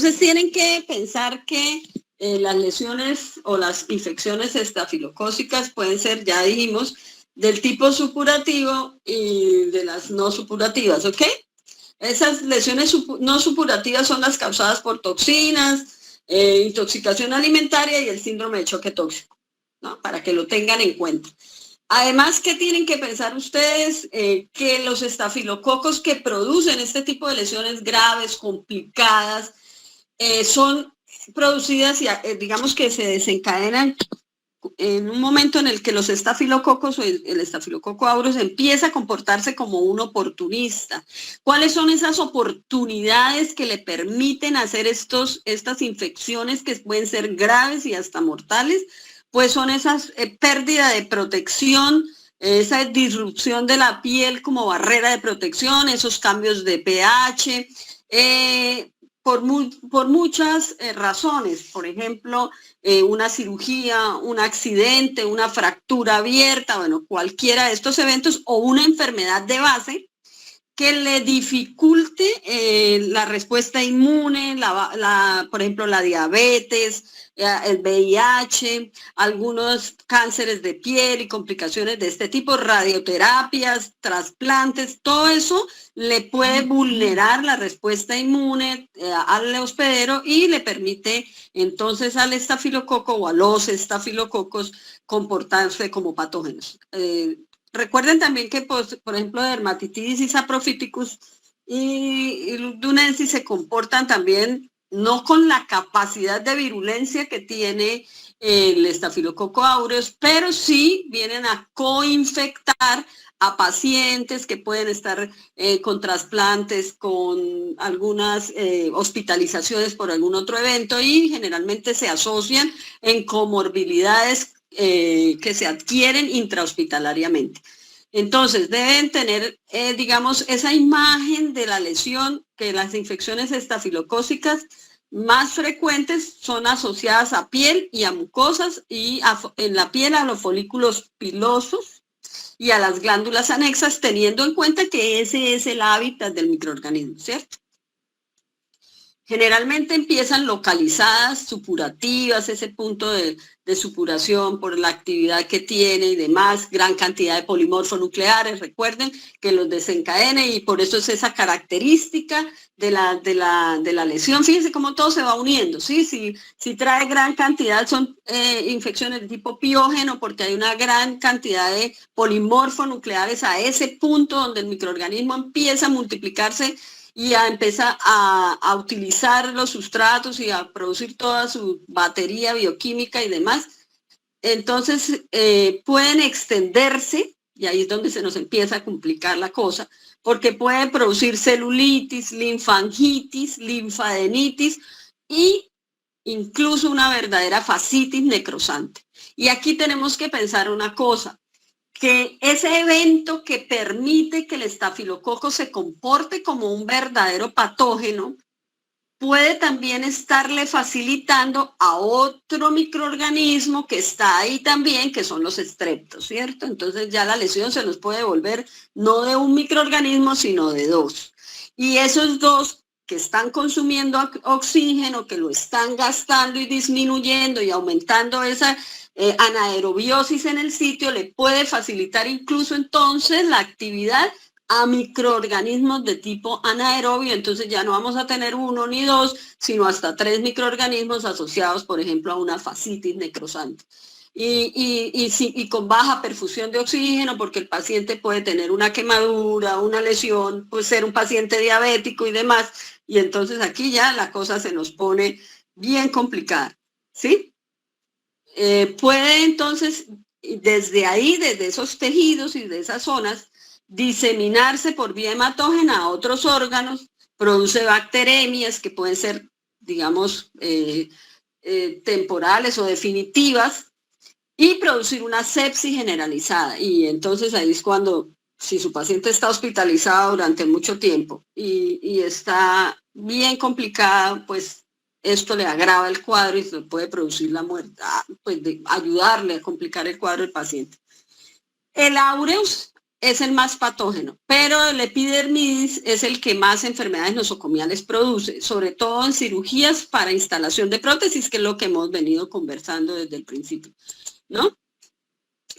Entonces tienen que pensar que las lesiones o las infecciones estafilocócicas pueden ser, ya dijimos, del tipo supurativo y de las no supurativas, ¿ok? Esas lesiones no supurativas son las causadas por toxinas, intoxicación alimentaria y el síndrome de choque tóxico, ¿no? Para que lo tengan en cuenta. Además, ¿qué tienen que pensar ustedes? Que los estafilococos que producen este tipo de lesiones graves, complicadas, son producidas y digamos que se desencadenan en un momento en el que los estafilococos o el estafilococo aureus empieza a comportarse como un oportunista. ¿Cuáles son esas oportunidades que le permiten hacer estas infecciones que pueden ser graves y hasta mortales? Pues son esas pérdida de protección, esa disrupción de la piel como barrera de protección, esos cambios de pH, por muchas razones. Por ejemplo, una cirugía, un accidente, una fractura abierta, bueno, cualquiera de estos eventos o una enfermedad de base que le dificulte la respuesta inmune, por ejemplo, la diabetes, el VIH, algunos cánceres de piel y complicaciones de este tipo, radioterapias, trasplantes, todo eso le puede vulnerar la respuesta inmune al hospedero y le permite entonces al estafilococo o a los estafilococos comportarse como patógenos. Recuerden también que, pues, por ejemplo, dermatitis aprofiticus y ludinensis se comportan también no con la capacidad de virulencia que tiene el estafilococo aureus, pero sí vienen a coinfectar a pacientes que pueden estar con trasplantes, con algunas hospitalizaciones por algún otro evento y generalmente se asocian en comorbilidades que se adquieren intrahospitalariamente. Entonces, deben tener, digamos, esa imagen de la lesión, que las infecciones estafilocócicas más frecuentes son asociadas a piel y a mucosas y en la piel a los folículos pilosos y a las glándulas anexas, teniendo en cuenta que ese es el hábitat del microorganismo, ¿cierto? Generalmente empiezan localizadas, supurativas, ese punto de supuración por la actividad que tiene y demás, gran cantidad de polimorfonucleares, recuerden que los desencadena y por eso es esa característica de la lesión. Fíjense cómo todo se va uniendo, ¿sí? Si trae gran cantidad, son infecciones de tipo piógeno porque hay una gran cantidad de polimorfonucleares a ese punto donde el microorganismo empieza a multiplicarse y empieza a utilizar los sustratos y a producir toda su batería bioquímica y demás. Entonces pueden extenderse, y ahí es donde se nos empieza a complicar la cosa, porque pueden producir celulitis, linfangitis, linfadenitis y incluso una verdadera fascitis necrosante. Y aquí tenemos que pensar una cosa, que ese evento que permite que el estafilococo se comporte como un verdadero patógeno puede también estarle facilitando a otro microorganismo que está ahí también, que son los estreptos, ¿cierto? Entonces ya la lesión se nos puede volver no de un microorganismo, sino de dos. Y esos dos que están consumiendo oxígeno, que lo están gastando y disminuyendo y aumentando esa anaerobiosis en el sitio, le puede facilitar incluso entonces la actividad a microorganismos de tipo anaerobio. Entonces ya no vamos a tener uno ni dos, sino hasta 3 microorganismos asociados, por ejemplo, a una fascitis necrosante. Y con baja perfusión de oxígeno, porque el paciente puede tener una quemadura, una lesión, puede ser un paciente diabético y demás, y entonces aquí ya la cosa se nos pone bien complicada, ¿sí? Puede entonces, desde ahí, desde esos tejidos y de esas zonas, diseminarse por vía hematógena a otros órganos, produce bacteremias que pueden ser, digamos, temporales o definitivas, y producir una sepsis generalizada. Y entonces ahí es cuando, si su paciente está hospitalizado durante mucho tiempo y está bien complicada, pues esto le agrava el cuadro y se puede producir la muerte, pues ayudarle a complicar el cuadro del paciente. El aureus es el más patógeno, pero el epidermidis es el que más enfermedades nosocomiales produce, sobre todo en cirugías para instalación de prótesis, que es lo que hemos venido conversando desde el principio, ¿no?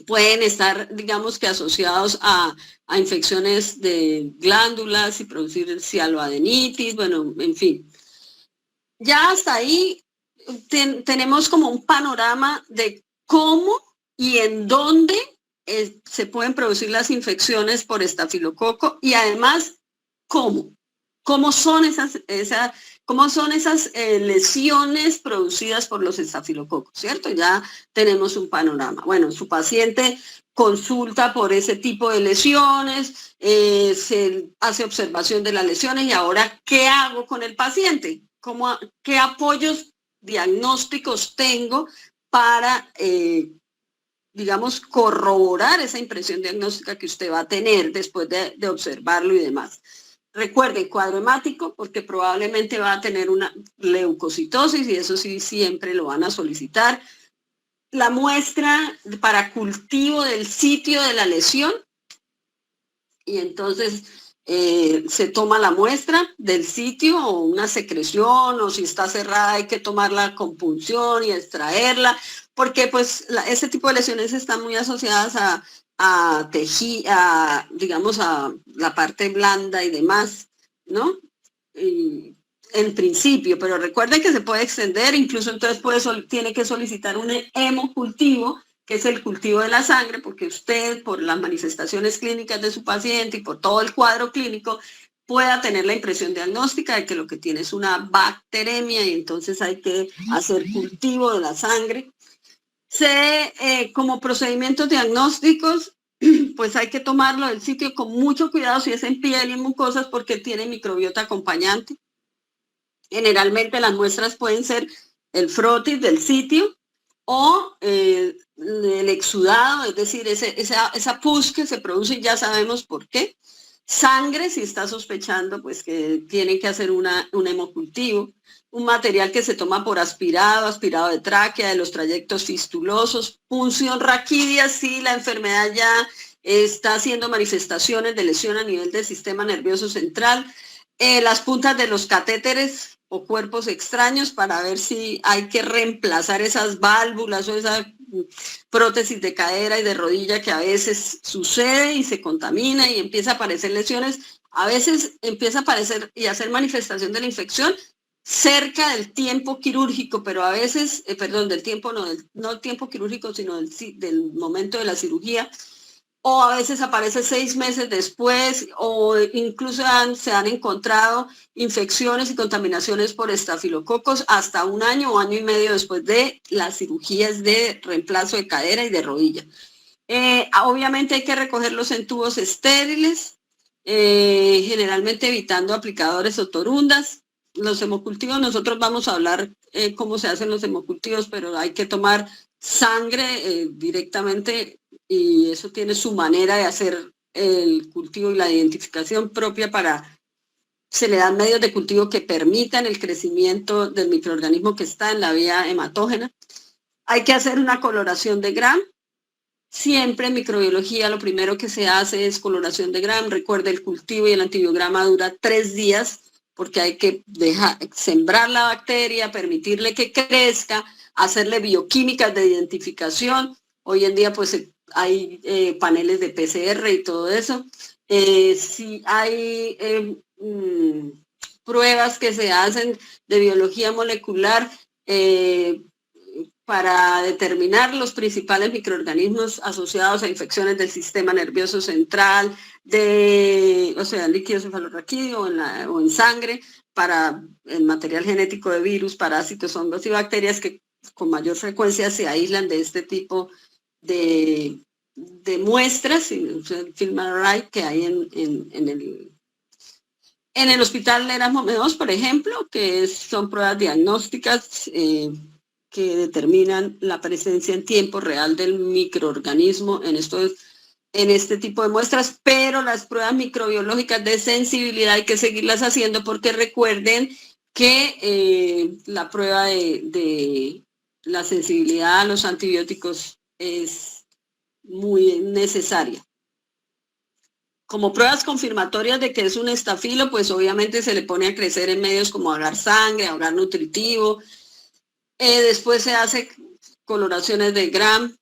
Pueden estar, digamos que asociados a infecciones de glándulas y producir cialoadenitis, bueno, en fin. Ya hasta ahí tenemos como un panorama de cómo y en dónde se pueden producir las infecciones por estafilococo y además cómo son esas lesiones producidas por los estafilococos, ¿cierto? Ya tenemos un panorama. Bueno, su paciente consulta por ese tipo de lesiones, se hace observación de las lesiones y ahora, ¿qué hago con el paciente? ¿Qué apoyos diagnósticos tengo para, digamos, corroborar esa impresión diagnóstica que usted va a tener después de observarlo y demás? Recuerden, cuadro hemático, porque probablemente va a tener una leucocitosis y eso sí siempre lo van a solicitar. La muestra para cultivo del sitio de la lesión y entonces se toma la muestra del sitio o una secreción o si está cerrada hay que tomarla con punción y extraerla porque pues ese tipo de lesiones están muy asociadas digamos, a la parte blanda y demás, ¿no? Y, en principio, pero recuerden que se puede extender, incluso entonces tiene que solicitar un hemocultivo, que es el cultivo de la sangre, porque usted, por las manifestaciones clínicas de su paciente y por todo el cuadro clínico, pueda tener la impresión diagnóstica de que lo que tiene es una bacteremia y entonces hay que hacer cultivo de la sangre. Como procedimientos diagnósticos, pues hay que tomarlo del sitio con mucho cuidado si es en piel y en mucosas porque tiene microbiota acompañante. Generalmente las muestras pueden ser el frotis del sitio o el exudado, es decir, esa pus que se produce, ya sabemos por qué. Sangre, si está sospechando, pues que tiene que hacer un hemocultivo. Un material que se toma por aspirado de tráquea, de los trayectos fistulosos. Punción raquídea, si la enfermedad ya está haciendo manifestaciones de lesión a nivel del sistema nervioso central. Las puntas de los catéteres o cuerpos extraños para ver si hay que reemplazar esas válvulas o esa prótesis de cadera y de rodilla que a veces sucede y se contamina y empieza a aparecer lesiones. A veces empieza a aparecer y hacer manifestación de la infección cerca del tiempo quirúrgico, pero a veces, perdón, del tiempo, no el tiempo quirúrgico, sino del momento de la cirugía, o a veces aparece 6 meses después, o incluso se han encontrado infecciones y contaminaciones por estafilococos hasta 1 año o año y medio después de las cirugías de reemplazo de cadera y de rodilla. Obviamente hay que recogerlos en tubos estériles, generalmente evitando aplicadores o torundas. Los hemocultivos, nosotros vamos a hablar cómo se hacen los hemocultivos, pero hay que tomar sangre directamente y eso tiene su manera de hacer el cultivo y la identificación propia se le dan medios de cultivo que permitan el crecimiento del microorganismo que está en la vía hematógena. Hay que hacer una coloración de Gram. Siempre en microbiología lo primero que se hace es coloración de Gram. Recuerde, el cultivo y el antibiograma dura 3 días porque hay que sembrar la bacteria, permitirle que crezca, hacerle bioquímicas de identificación. Hoy en día pues hay paneles de PCR y todo eso. Si hay pruebas que se hacen de biología molecular para determinar los principales microorganismos asociados a infecciones del sistema nervioso central, o sea, líquido cefalorraquídeo o en sangre, para el material genético de virus, parásitos, hongos y bacterias que con mayor frecuencia se aíslan de este tipo de muestras, el film array que hay en el Hospital Erasmo II, por ejemplo, que son pruebas diagnósticas que determinan la presencia en tiempo real del microorganismo en este tipo de muestras, pero las pruebas microbiológicas de sensibilidad hay que seguirlas haciendo porque recuerden que la prueba de la sensibilidad a los antibióticos es muy necesaria. como pruebas confirmatorias de que es un estafilo, pues obviamente se le pone a crecer en medios como agar sangre, agar nutritivo. Después se hace coloraciones de Gram.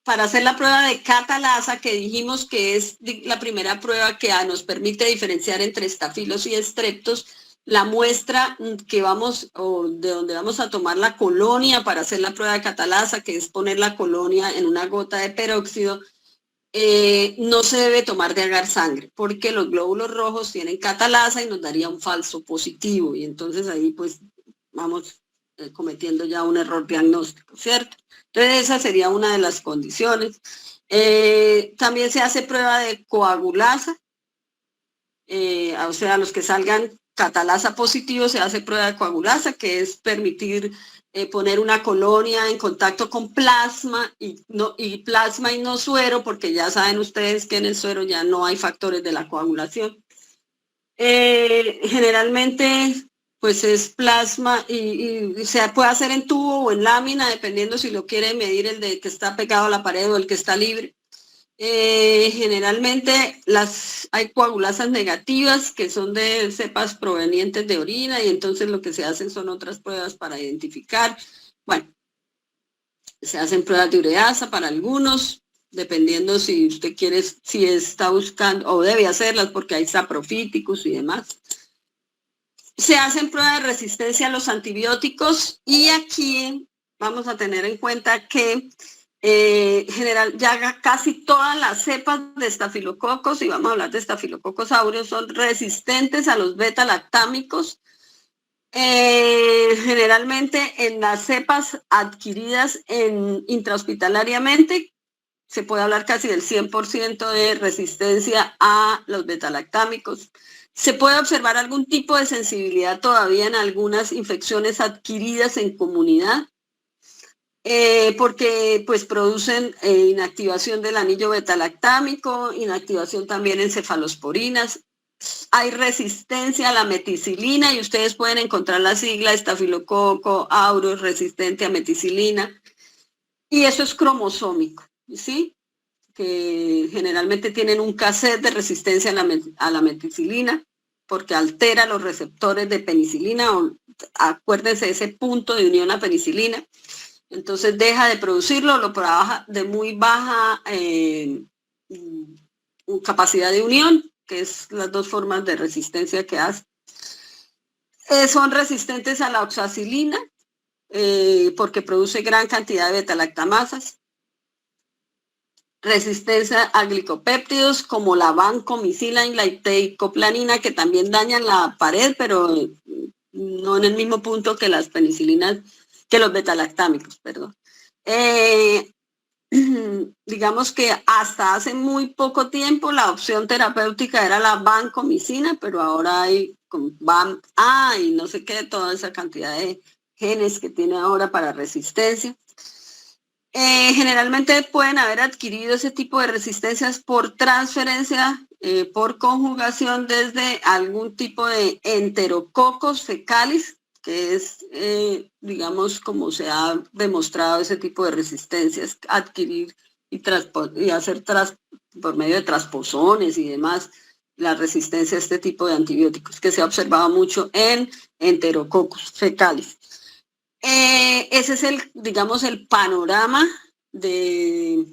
Para hacer la prueba de catalasa, que dijimos que es la primera prueba que nos permite diferenciar entre estafilos y estreptos, la muestra que vamos, o de donde vamos a tomar la colonia para hacer la prueba de catalasa, que es poner la colonia en una gota de peróxido, no se debe tomar de agar sangre, porque los glóbulos rojos tienen catalasa y nos daría un falso positivo, y entonces ahí pues vamos cometiendo ya un error diagnóstico, ¿cierto? Entonces esa sería una de las condiciones. También se hace prueba de coagulasa, o sea, los que salgan catalasa positivo se hace prueba de coagulasa, que es permitir poner una colonia en contacto con plasma plasma y no suero, porque ya saben ustedes que en el suero ya no hay factores de la coagulación. Generalmente pues es plasma y se puede hacer en tubo o en lámina, dependiendo si lo quiere medir el de que está pegado a la pared o el que está libre. Generalmente hay coagulasas negativas que son de cepas provenientes de orina, y entonces lo que se hacen son otras pruebas para identificar. Bueno, se hacen pruebas de ureasa para algunos, dependiendo si usted quiere, si está buscando o debe hacerlas porque hay saprofíticos y demás. Se hacen pruebas de resistencia a los antibióticos, y aquí vamos a tener en cuenta que ya casi todas las cepas de estafilococos, y vamos a hablar de estafilococos aureus, son resistentes a los beta-lactámicos. Generalmente en las cepas adquiridas intrahospitalariamente se puede hablar casi del 100% de resistencia a los beta-lactámicos. Se puede observar algún tipo de sensibilidad todavía en algunas infecciones adquiridas en comunidad, porque pues producen inactivación del anillo beta-lactámico, inactivación también en cefalosporinas. Hay resistencia a la meticilina, y ustedes pueden encontrar la sigla estafilococo aureus resistente a meticilina, y eso es cromosómico, ¿sí? Que generalmente tienen un cassette de resistencia a la meticilina, porque altera los receptores de penicilina, acuérdense de ese punto de unión a penicilina, entonces deja de producirlo, lo trabaja de muy baja capacidad de unión, que es las dos formas de resistencia que hace. Son resistentes a la oxacilina, porque produce gran cantidad de beta-lactamasas. Resistencia a glicopéptidos como la vancomicina y la ipteicoplanina, que también dañan la pared, pero no en el mismo punto que las penicilinas, que los beta-lactámicos, perdón. Digamos que hasta hace muy poco tiempo la opción terapéutica era la vancomicina, pero ahora hay y no sé qué, toda esa cantidad de genes que tiene ahora para resistencia. Generalmente pueden haber adquirido ese tipo de resistencias por transferencia, por conjugación desde algún tipo de enterococos fecalis, que es, digamos, como se ha demostrado ese tipo de resistencias, adquirir y hacer por medio de transposones y demás, la resistencia a este tipo de antibióticos, que se ha observado mucho en enterococos fecalis. Ese es digamos, el panorama de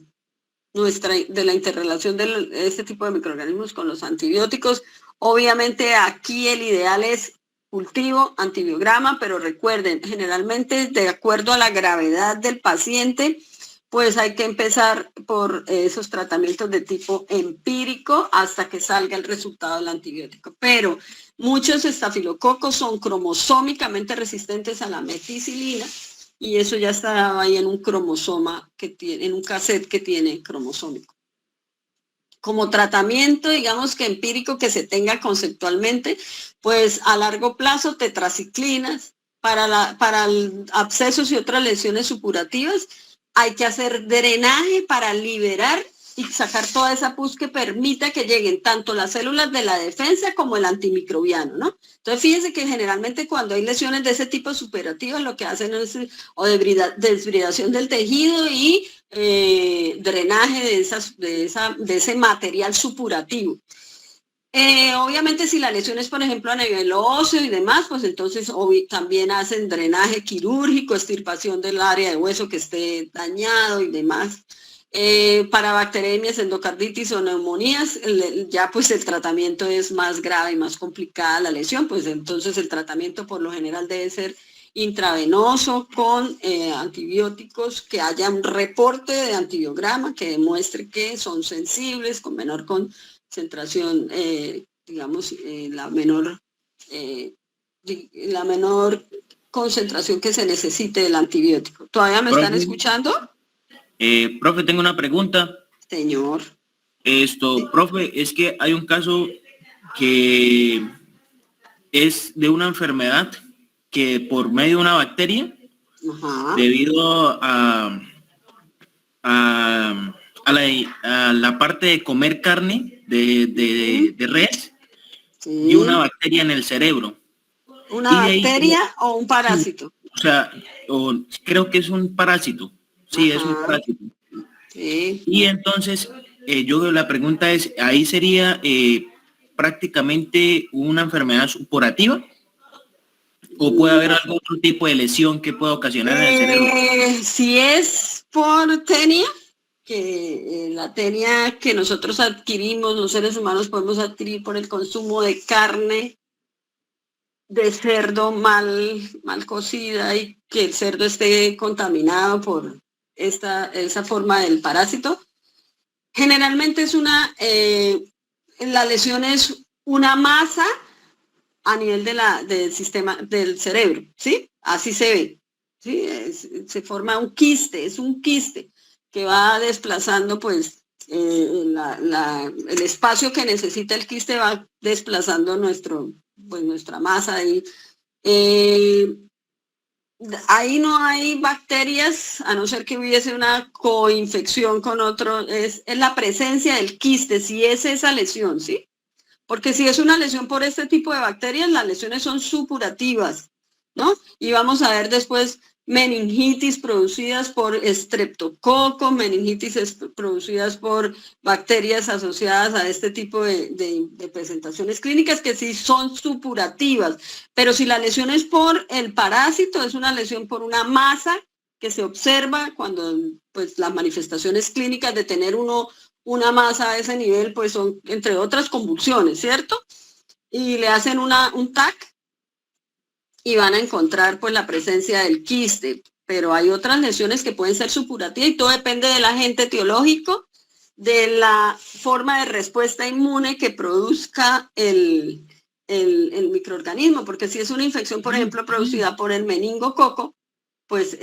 la interrelación de este tipo de microorganismos con los antibióticos. Obviamente aquí el ideal es cultivo, antibiograma, pero recuerden, generalmente de acuerdo a la gravedad del paciente, pues hay que empezar por esos tratamientos de tipo empírico hasta que salga el resultado del antibiótico. Pero muchos estafilococos son cromosómicamente resistentes a la meticilina, y eso ya está ahí en un cromosoma en un cassette que tiene cromosómico. Como tratamiento, digamos que empírico que se tenga conceptualmente, pues a largo plazo tetraciclinas para abscesos y otras lesiones supurativas. Hay que hacer drenaje para liberar y sacar toda esa pus que permita que lleguen tanto las células de la defensa como el antimicrobiano, ¿no? Entonces, fíjense que generalmente cuando hay lesiones de ese tipo supurativas, lo que hacen es o desbridación del tejido y drenaje de ese material supurativo. Obviamente si la lesión es, por ejemplo, a nivel óseo y demás, pues entonces también hacen drenaje quirúrgico, extirpación del área de hueso que esté dañado y demás. Para bacteremias, endocarditis o neumonías, ya pues el tratamiento es más grave y más complicada la lesión, pues entonces el tratamiento por lo general debe ser intravenoso con antibióticos, que haya un reporte de antibiograma que demuestre que son sensibles, con menor concentración, digamos, la menor concentración que se necesite del antibiótico. ¿Todavía me están escuchando? Profe, tengo una pregunta. Señor. Profe, es que hay un caso que es de una enfermedad que por medio de una bacteria, Ajá, debido a la parte de comer carne de res, sí. y una bacteria en el cerebro. ¿Una bacteria o un parásito? O sea, creo que es un parásito. Sí, Ajá, es un parásito. sí. Y entonces, la pregunta es, ¿ahí sería prácticamente una enfermedad supurativa? ¿O puede haber algún otro tipo de lesión que pueda ocasionar en el cerebro? Si es por tenia, que la tenia que nosotros adquirimos, los seres humanos podemos adquirir por el consumo de carne de cerdo mal cocida y que el cerdo esté contaminado por esa forma del parásito. Generalmente es la lesión es una masa a nivel del sistema del cerebro, ¿sí? Así se ve, ¿sí? Se forma un quiste, es un quiste que va desplazando, pues, el espacio que necesita el quiste va desplazando nuestra masa ahí. Ahí no hay bacterias, a no ser que hubiese una coinfección con otro, es la presencia del quiste, si es esa lesión, ¿sí? Porque si es una lesión por este tipo de bacterias, las lesiones son supurativas, ¿no? Y vamos a ver después meningitis producidas por estreptococos, meningitis producidas por bacterias asociadas a este tipo de presentaciones clínicas que sí son supurativas. Pero si la lesión es por el parásito, es una lesión por una masa que se observa cuando pues, las manifestaciones clínicas de tener una masa a ese nivel, pues son, entre otras, convulsiones, ¿cierto? Y le hacen un TAC y van a encontrar pues la presencia del quiste, pero hay otras lesiones que pueden ser supurativas y todo depende del agente etiológico, de la forma de respuesta inmune que produzca el microorganismo, porque si es una infección, por ejemplo, producida por el meningococo, pues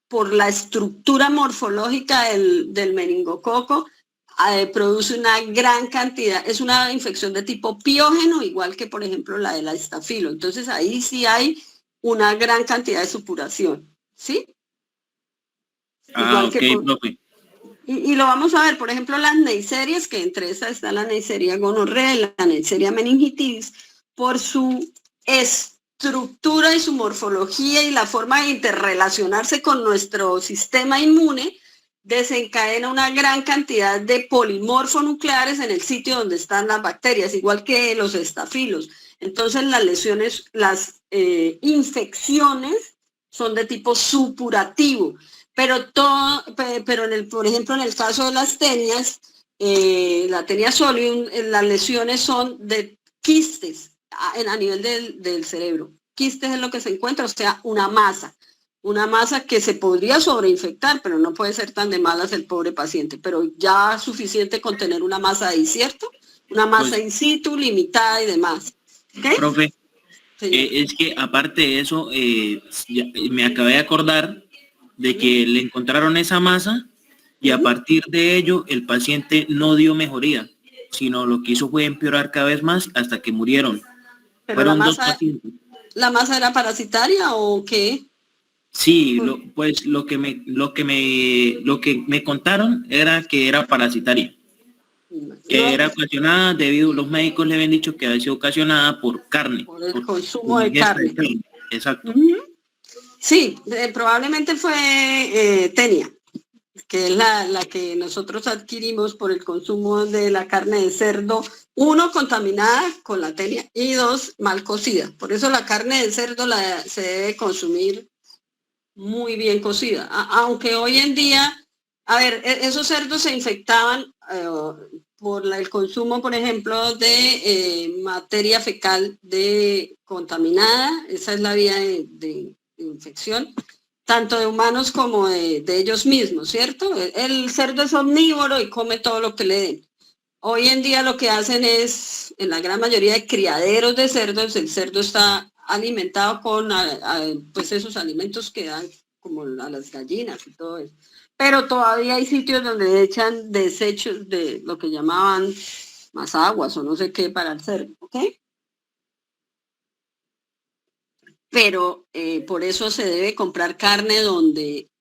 por la estructura morfológica del meningococo, produce una gran cantidad, es una infección de tipo piógeno, igual que por ejemplo la del estafilo. Entonces ahí sí hay una gran cantidad de supuración, ¿sí? Igual Ok, que profe. y lo vamos a ver, por ejemplo, las neiserias, que entre esas está la Neisseria gonorrea, la Neisseria meningitis, por su estructura y su morfología y la forma de interrelacionarse con nuestro sistema inmune, desencadena una gran cantidad de polimorfonucleares en el sitio donde están las bacterias, igual que los estafilos. Entonces las lesiones, las infecciones son de tipo supurativo. Pero por ejemplo, en el caso de las tenias, la tenia solium, las lesiones son de quistes a nivel del cerebro. Quistes es lo que se encuentra, o sea, una masa que se podría sobreinfectar, pero no puede ser tan de malas el pobre paciente, pero ya suficiente con tener una masa ahí, ¿cierto? Una masa Pues, in situ, limitada y demás. ¿Okay? profe, es que aparte de eso, me acabé de acordar de que le encontraron esa masa y a partir de ello el paciente no dio mejoría, sino lo que hizo fue empeorar cada vez más hasta que murieron. Pero Fueron dos pacientes. ¿la masa era parasitaria o qué? Sí, pues lo que me contaron era que era parasitaria, que era ocasionada debido, los médicos le habían dicho que había sido ocasionada por carne. Por el consumo de carne. Exacto. Sí, probablemente fue tenia, que es la que nosotros adquirimos por el consumo de la carne de cerdo, 1, contaminada con la tenia, y 2, mal cocida. Por eso la carne de cerdo se debe consumir muy bien cocida. Aunque hoy en día, a ver, esos cerdos se infectaban por el consumo, por ejemplo, de materia fecal contaminada, esa es la vía de infección, tanto de humanos como de ellos mismos, ¿cierto? El cerdo es omnívoro y come todo lo que le den. Hoy en día lo que hacen es, en la gran mayoría de criaderos de cerdos, el cerdo está alimentado con pues esos alimentos que dan como a las gallinas y todo eso. Pero todavía hay sitios donde echan desechos de lo que llamaban masaguas o no sé qué para el cerdo, ¿ok? Pero por eso se debe comprar carne donde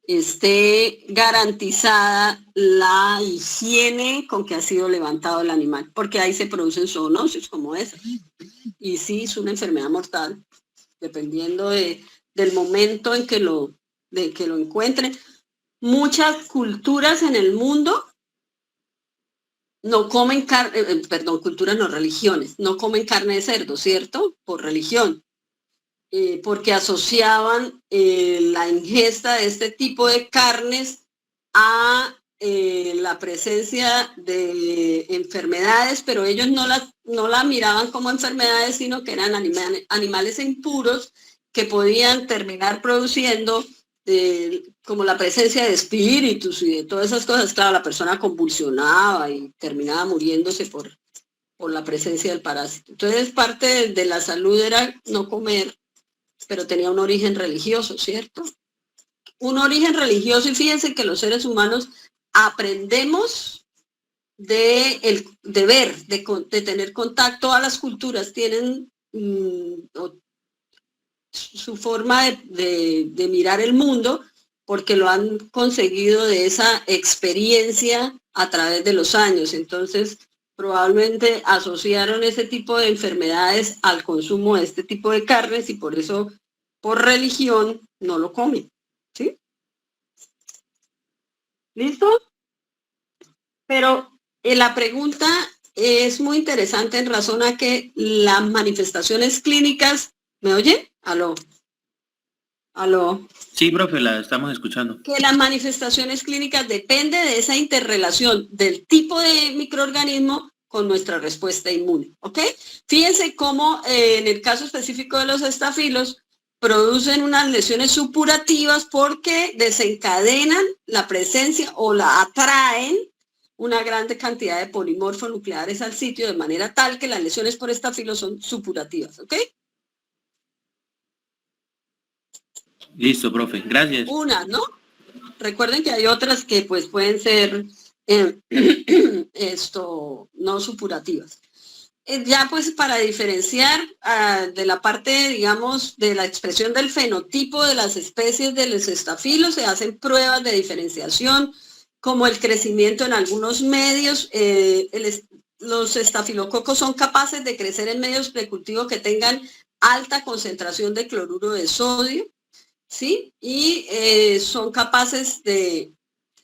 esté garantizada la higiene con que ha sido levantado el animal, porque ahí se producen zoonosis como esa. Y sí, es una enfermedad mortal, dependiendo del momento en que lo encuentren. Muchas culturas en el mundo no comen carne, culturas no, religiones, no comen carne de cerdo, ¿cierto? Por religión. Porque asociaban la ingesta de este tipo de carnes a la presencia de enfermedades, pero ellos no la miraban como enfermedades, sino que eran animales impuros que podían terminar produciendo como la presencia de espíritus y de todas esas cosas. Claro, la persona convulsionaba y terminaba muriéndose por la presencia del parásito. Entonces, parte de la salud era no comer, pero tenía un origen religioso, ¿cierto? Un origen religioso, y fíjense que los seres humanos aprendemos de ver, de tener contacto. Todas las culturas tienen su forma de mirar el mundo, porque lo han conseguido de esa experiencia a través de los años. Entonces, probablemente asociaron ese tipo de enfermedades al consumo de este tipo de carnes y por eso, por religión, no lo comen. ¿Sí? ¿Listo? Pero la pregunta es muy interesante en razón a que las manifestaciones clínicas, ¿me oyen? Aló. Aló. Sí, profe, la estamos escuchando. Que las manifestaciones clínicas depende de esa interrelación del tipo de microorganismo con nuestra respuesta inmune, ¿ok? Fíjense cómo en el caso específico de los estafilos producen unas lesiones supurativas porque desencadenan la presencia o la atraen una gran cantidad de polimorfonucleares al sitio de manera tal que las lesiones por estafilos son supurativas, ¿ok? Listo, profe, gracias. Una, ¿no? Recuerden que hay otras que pues pueden ser no supurativas. Ya pues para diferenciar de la parte, digamos, de la expresión del fenotipo de las especies de los estafilos, se hacen pruebas de diferenciación, como el crecimiento en algunos medios. Los estafilococos son capaces de crecer en medios de cultivo que tengan alta concentración de cloruro de sodio, ¿sí? Y son capaces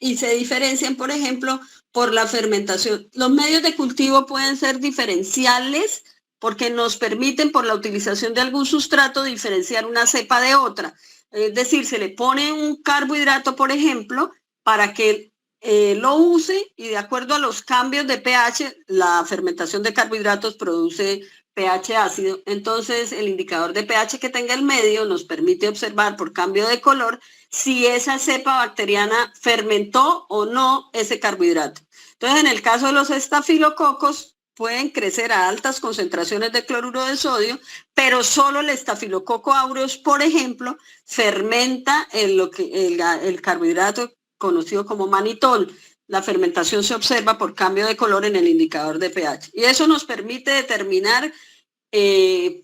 y se diferencian, por ejemplo, por la fermentación. Los medios de cultivo pueden ser diferenciales porque nos permiten, por la utilización de algún sustrato, diferenciar una cepa de otra. Es decir, se le pone un carbohidrato, por ejemplo, para que lo use, y de acuerdo a los cambios de pH, la fermentación de carbohidratos produce pH ácido. Entonces, el indicador de pH que tenga el medio nos permite observar por cambio de color si esa cepa bacteriana fermentó o no ese carbohidrato. Entonces, en el caso de los estafilococos, pueden crecer a altas concentraciones de cloruro de sodio, pero solo el estafilococo aureus, por ejemplo, fermenta el carbohidrato conocido como manitol. La fermentación se observa por cambio de color en el indicador de pH. Y eso nos permite determinar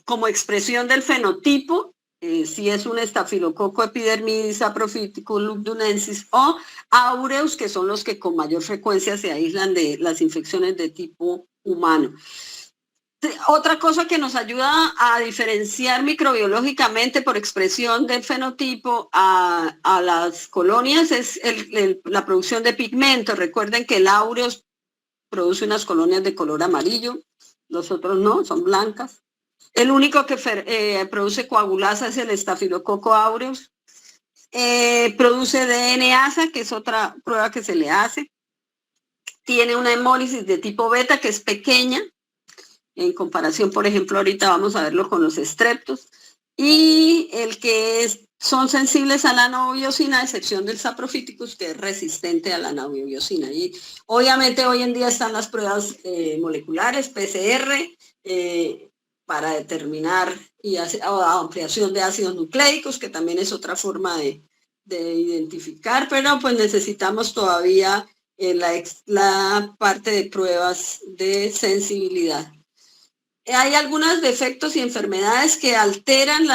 como expresión del fenotipo si es un estafilococo epidermidis saprophyticus lugdunensis o aureus, que son los que con mayor frecuencia se aíslan de las infecciones de tipo humano. Otra cosa que nos ayuda a diferenciar microbiológicamente por expresión del fenotipo a las colonias es la producción de pigmentos. Recuerden que el aureus produce unas colonias de color amarillo, los otros no, son blancas. El único que produce coagulasa es el estafilococo aureus. Produce DNasa, que es otra prueba que se le hace. Tiene una hemólisis de tipo beta, que es pequeña, en comparación, por ejemplo, ahorita vamos a verlo con los estreptos. Y el que son sensibles a la naobiosina, a excepción del saprophyticus, que es resistente a la naobiosina. Y obviamente hoy en día están las pruebas moleculares, PCR, para determinar ampliación de ácidos nucleicos, que también es otra forma de identificar, pero pues necesitamos todavía la parte de pruebas de sensibilidad. Hay algunos defectos y enfermedades que alteran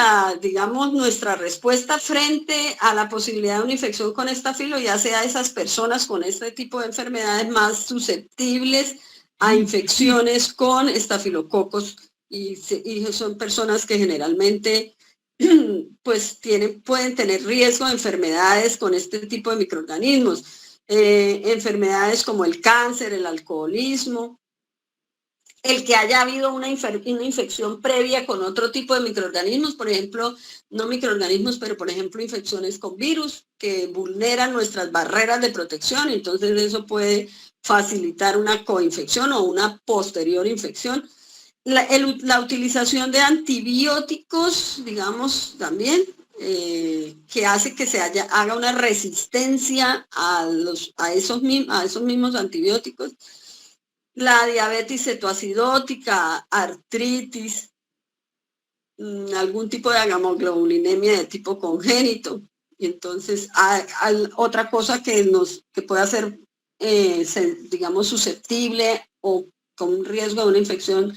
nuestra respuesta frente a la posibilidad de una infección con estafilo, ya sea esas personas con este tipo de enfermedades más susceptibles a infecciones con estafilococos y son personas que generalmente pues pueden tener riesgo de enfermedades con este tipo de microorganismos, enfermedades como el cáncer, el alcoholismo, el que haya habido una infección previa con otro tipo de microorganismos, por ejemplo, no microorganismos, pero por ejemplo infecciones con virus que vulneran nuestras barreras de protección, entonces eso puede facilitar una coinfección o una posterior infección. La utilización de antibióticos, digamos, también, que hace que haga una resistencia a esos mismos antibióticos. La diabetes cetoacidótica, artritis, algún tipo de gamaglobulinemia de tipo congénito. Y entonces hay otra cosa que puede hacer, digamos, susceptible o con un riesgo de una infección,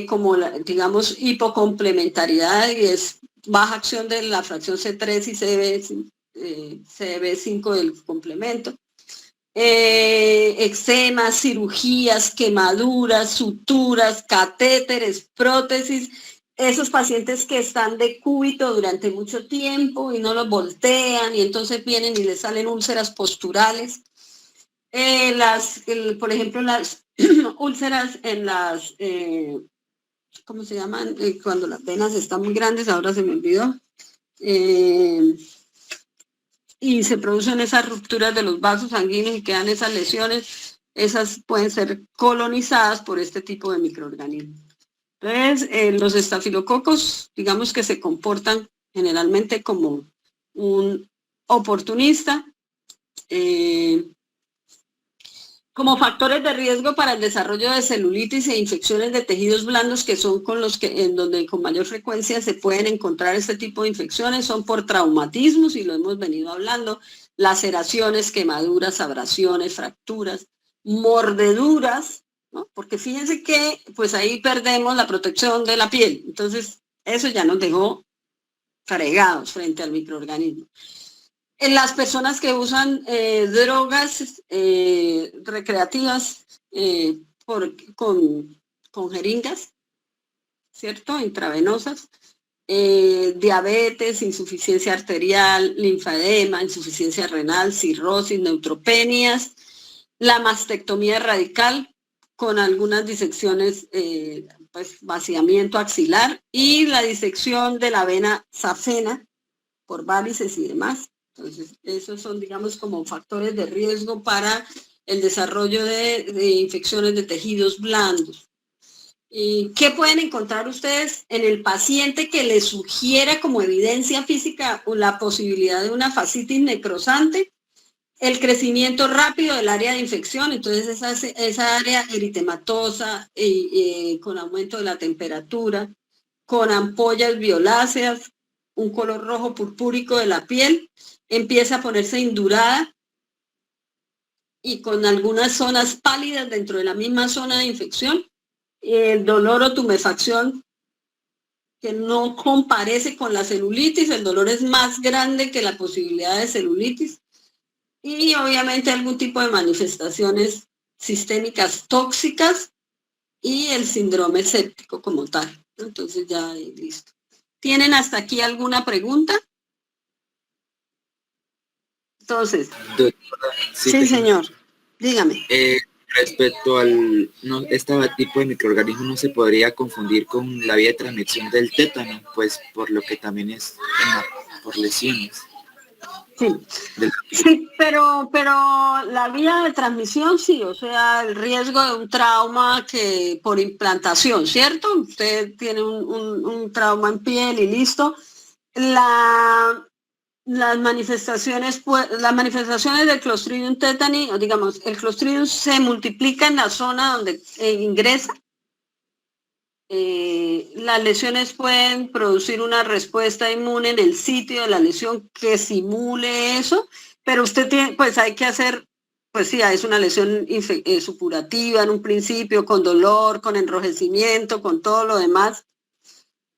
como digamos, hipocomplementariedad, y es baja acción de la fracción C3 y CB5 del complemento. Eczemas, cirugías, quemaduras, suturas, catéteres, prótesis, esos pacientes que están de cúbito durante mucho tiempo y no los voltean y entonces vienen y les salen úlceras posturales. Por ejemplo, las úlceras en las, ¿cómo se llaman? Cuando las venas están muy grandes, ahora se me olvidó. Y se producen esas rupturas de los vasos sanguíneos y quedan esas lesiones, esas pueden ser colonizadas por este tipo de microorganismos. Entonces, los estafilococos, digamos que se comportan generalmente como un oportunista, como factores de riesgo para el desarrollo de celulitis e infecciones de tejidos blandos, que son en donde con mayor frecuencia se pueden encontrar este tipo de infecciones, son por traumatismos, y lo hemos venido hablando, laceraciones, quemaduras, abrasiones, fracturas, mordeduras, ¿no? Porque fíjense que pues ahí perdemos la protección de la piel, entonces eso ya nos dejó fregados frente al microorganismo. En las personas que usan drogas recreativas con jeringas, ¿cierto? Intravenosas, diabetes, insuficiencia arterial, linfedema, insuficiencia renal, cirrosis, neutropenias, la mastectomía radical con algunas disecciones, pues vaciamiento axilar, y la disección de la vena safena por varices y demás. Entonces, esos son, digamos, como factores de riesgo para el desarrollo de infecciones de tejidos blandos. ¿Y qué pueden encontrar ustedes en el paciente que les sugiera como evidencia física la posibilidad de una fascitis necrosante? El crecimiento rápido del área de infección, entonces esa área eritematosa, con aumento de la temperatura, con ampollas violáceas, un color rojo purpúrico de la piel, empieza a ponerse indurada y con algunas zonas pálidas dentro de la misma zona de infección, el dolor o tumefacción que no comparece con la celulitis, el dolor es más grande que la posibilidad de celulitis, y obviamente algún tipo de manifestaciones sistémicas tóxicas y el síndrome séptico como tal. Entonces ya listo. ¿Tienen hasta aquí alguna pregunta? Entonces, doctora, sí señor, dígame. Respecto al este tipo de microorganismos, no se podría confundir con la vía de transmisión del tétano, pues por lo que también es por lesiones. Sí, pero la vía de transmisión sí, o sea, el riesgo de un trauma que por implantación, ¿cierto? Usted tiene un trauma en piel y listo. Las manifestaciones del Clostridium tetani, digamos, el Clostridium se multiplica en la zona donde ingresa. Las lesiones pueden producir una respuesta inmune en el sitio de la lesión que simule eso, pero usted tiene, pues hay que hacer, pues sí, es una lesión supurativa en un principio, con dolor, con enrojecimiento, con todo lo demás.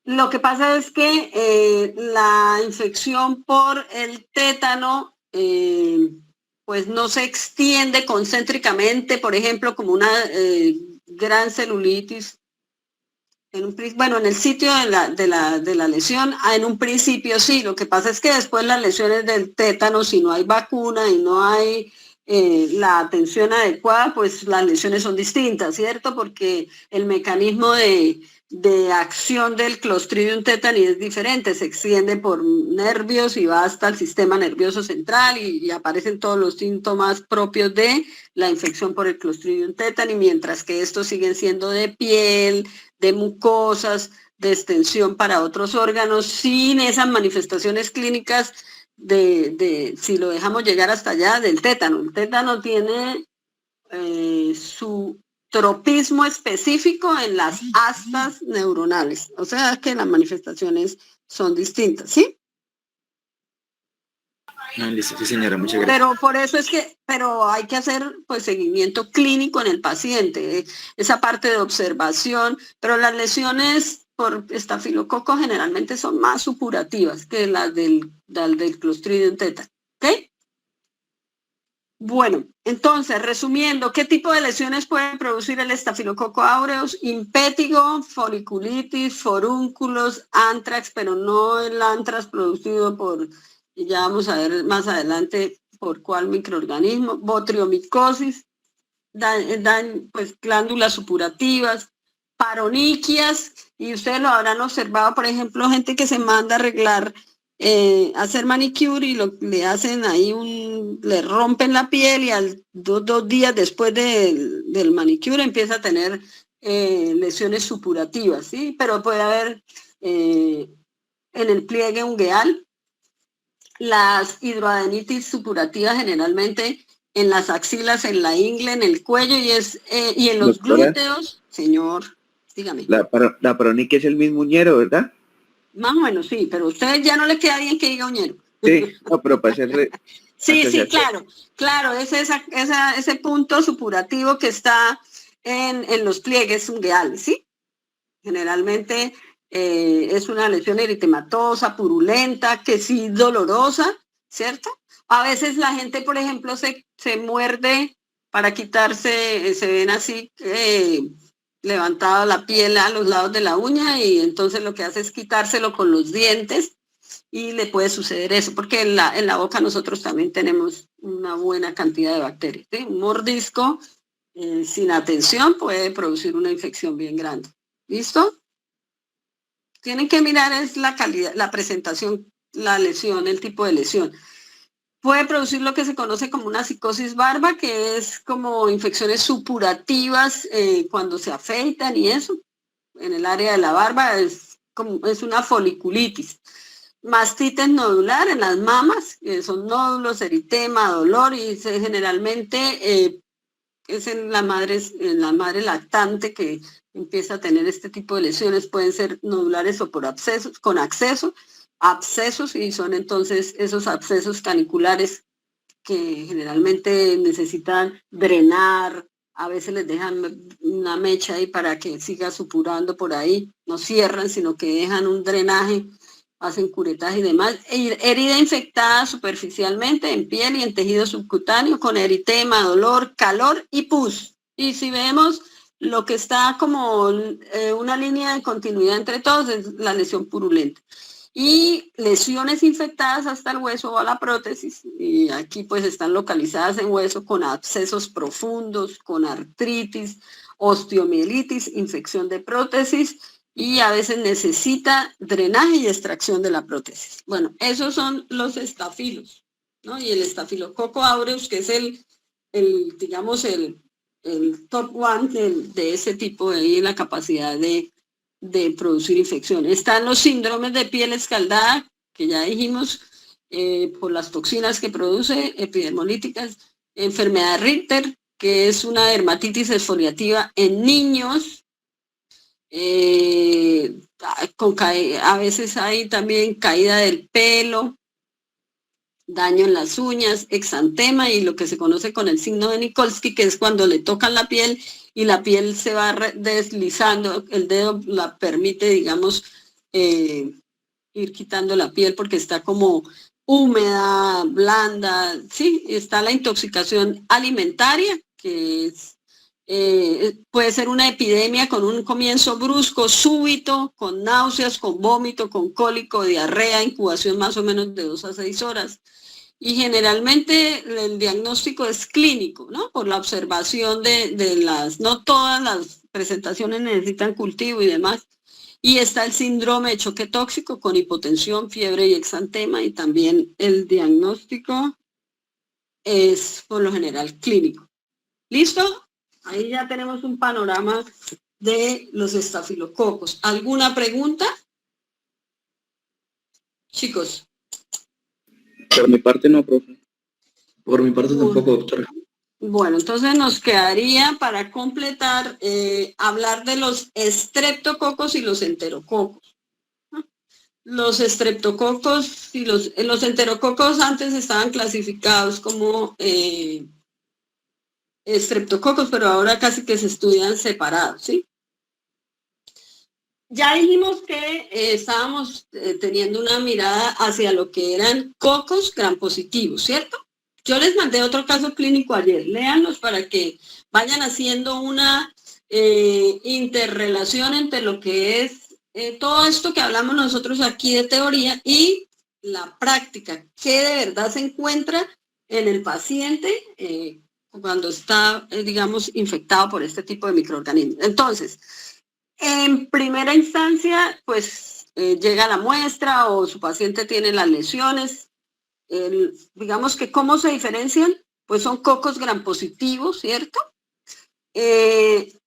Lo que pasa es que la infección por el tétano pues no se extiende concéntricamente, por ejemplo, como una gran celulitis. En el sitio de la lesión, en un principio sí, lo que pasa es que después las lesiones del tétano, si no hay vacuna y no hay la atención adecuada, pues las lesiones son distintas, ¿cierto? Porque el mecanismo de acción del Clostridium tetani es diferente, se extiende por nervios y va hasta el sistema nervioso central y aparecen todos los síntomas propios de la infección por el Clostridium tetani, mientras que estos siguen siendo de piel, de mucosas, de extensión para otros órganos, sin esas manifestaciones clínicas si lo dejamos llegar hasta allá, del tétano. El tétano tiene su tropismo específico en las astas neuronales, o sea que las manifestaciones son distintas, ¿sí? No, listo, sí, señora, muchas gracias. Pero por eso es que, hay que hacer pues seguimiento clínico en el paciente, esa parte de observación, pero las lesiones por estafilococo generalmente son más supurativas que las del Clostridium tetani, ¿ok? Bueno, entonces, resumiendo, ¿qué tipo de lesiones puede producir el estafilococo aureus? Impétigo, foliculitis, forúnculos, antrax, pero no el antrax producido por, y ya vamos a ver más adelante por cuál microorganismo, botriomicosis, pues glándulas supurativas, paroniquias, y ustedes lo habrán observado, por ejemplo, gente que se manda a arreglar hacer manicure y le hacen ahí le rompen la piel y dos días después del manicure empieza a tener lesiones supurativas, ¿sí? Pero puede haber en el pliegue ungueal las hidroadenitis supurativas generalmente en las axilas, en la ingle, en el cuello y en los glúteos. Señor, dígame. La paroniquia es el mismo uñero, ¿verdad? Más o menos, sí, pero a usted ya no le queda bien que diga uñero. Sí, no, pero para hacer... Sí, claro, es ese punto supurativo que está en los pliegues ungueales, ¿sí? Generalmente es una lesión eritematosa, purulenta, que sí dolorosa, ¿cierto? A veces la gente, por ejemplo, se muerde para quitarse, se ven así levantada la piel a los lados de la uña y entonces lo que hace es quitárselo con los dientes y le puede suceder eso, porque en la boca nosotros también tenemos una buena cantidad de bacterias, ¿sí? Un mordisco sin atención puede producir una infección bien grande. ¿Listo? Tienen que mirar es la calidad, la presentación, la lesión, el tipo de lesión. Puede producir lo que se conoce como una psicosis barba, que es como infecciones supurativas cuando se afeitan y eso. En el área de la barba es una foliculitis. Mastitis nodular en las mamas, son nódulos, eritema, dolor y generalmente es en la madre lactante que empieza a tener este tipo de lesiones. Pueden ser nodulares o por abscesos, con abscesos y son entonces esos abscesos caniculares que generalmente necesitan drenar a veces les dejan una mecha ahí para que siga supurando por ahí, no cierran, sino que dejan un drenaje, hacen curetaje y demás. Herida infectada superficialmente en piel y en tejido subcutáneo con eritema, dolor, calor y pus. Y si vemos lo que está como una línea de continuidad entre todos es la lesión purulenta. Y lesiones infectadas hasta el hueso o a la prótesis, y aquí pues están localizadas en hueso con abscesos profundos, con artritis, osteomielitis, infección de prótesis, y a veces necesita drenaje y extracción de la prótesis. Bueno, esos son los estafilos, ¿no? Y el estafilococo aureus, que es digamos, el top one de ese tipo de la capacidad de producir infección. Están los síndromes de piel escaldada, que ya dijimos, por las toxinas que produce, epidermolíticas, enfermedad Richter, que es una dermatitis exfoliativa en niños, a veces hay también caída del pelo, daño en las uñas, exantema y lo que se conoce con el signo de Nikolsky, que es cuando le tocan la piel y la piel se va deslizando, el dedo la permite, digamos, ir quitando la piel porque está como húmeda, blanda, sí, está la intoxicación alimentaria, que es, puede ser una epidemia con un comienzo brusco, súbito, con náuseas, con vómito, con cólico, diarrea, incubación más o menos de 2 a 6 horas. Y generalmente el diagnóstico es clínico, ¿no? Por la observación de no todas las presentaciones necesitan cultivo y demás. Y está el síndrome de choque tóxico con hipotensión, fiebre y exantema, y también el diagnóstico es por lo general clínico. ¿Listo? Ahí ya tenemos un panorama de los estafilococos. ¿Alguna pregunta? Chicos. Por mi parte no, profe. Por mi parte tampoco, doctora. Bueno, entonces nos quedaría para completar hablar de los estreptococos y los enterococos. Los estreptococos y los enterococos antes estaban clasificados como estreptococos, pero ahora casi que se estudian separados, ¿sí? Ya dijimos que estábamos teniendo una mirada hacia lo que eran cocos gram positivos, ¿cierto? Yo les mandé otro caso clínico ayer, léanlos para que vayan haciendo una interrelación entre lo que es todo esto que hablamos nosotros aquí de teoría y la práctica, que de verdad se encuentra en el paciente cuando está, digamos, infectado por este tipo de microorganismos. Entonces, en primera instancia, pues llega la muestra o su paciente tiene las lesiones. Digamos que ¿cómo se diferencian? Pues son cocos gram positivos, ¿cierto?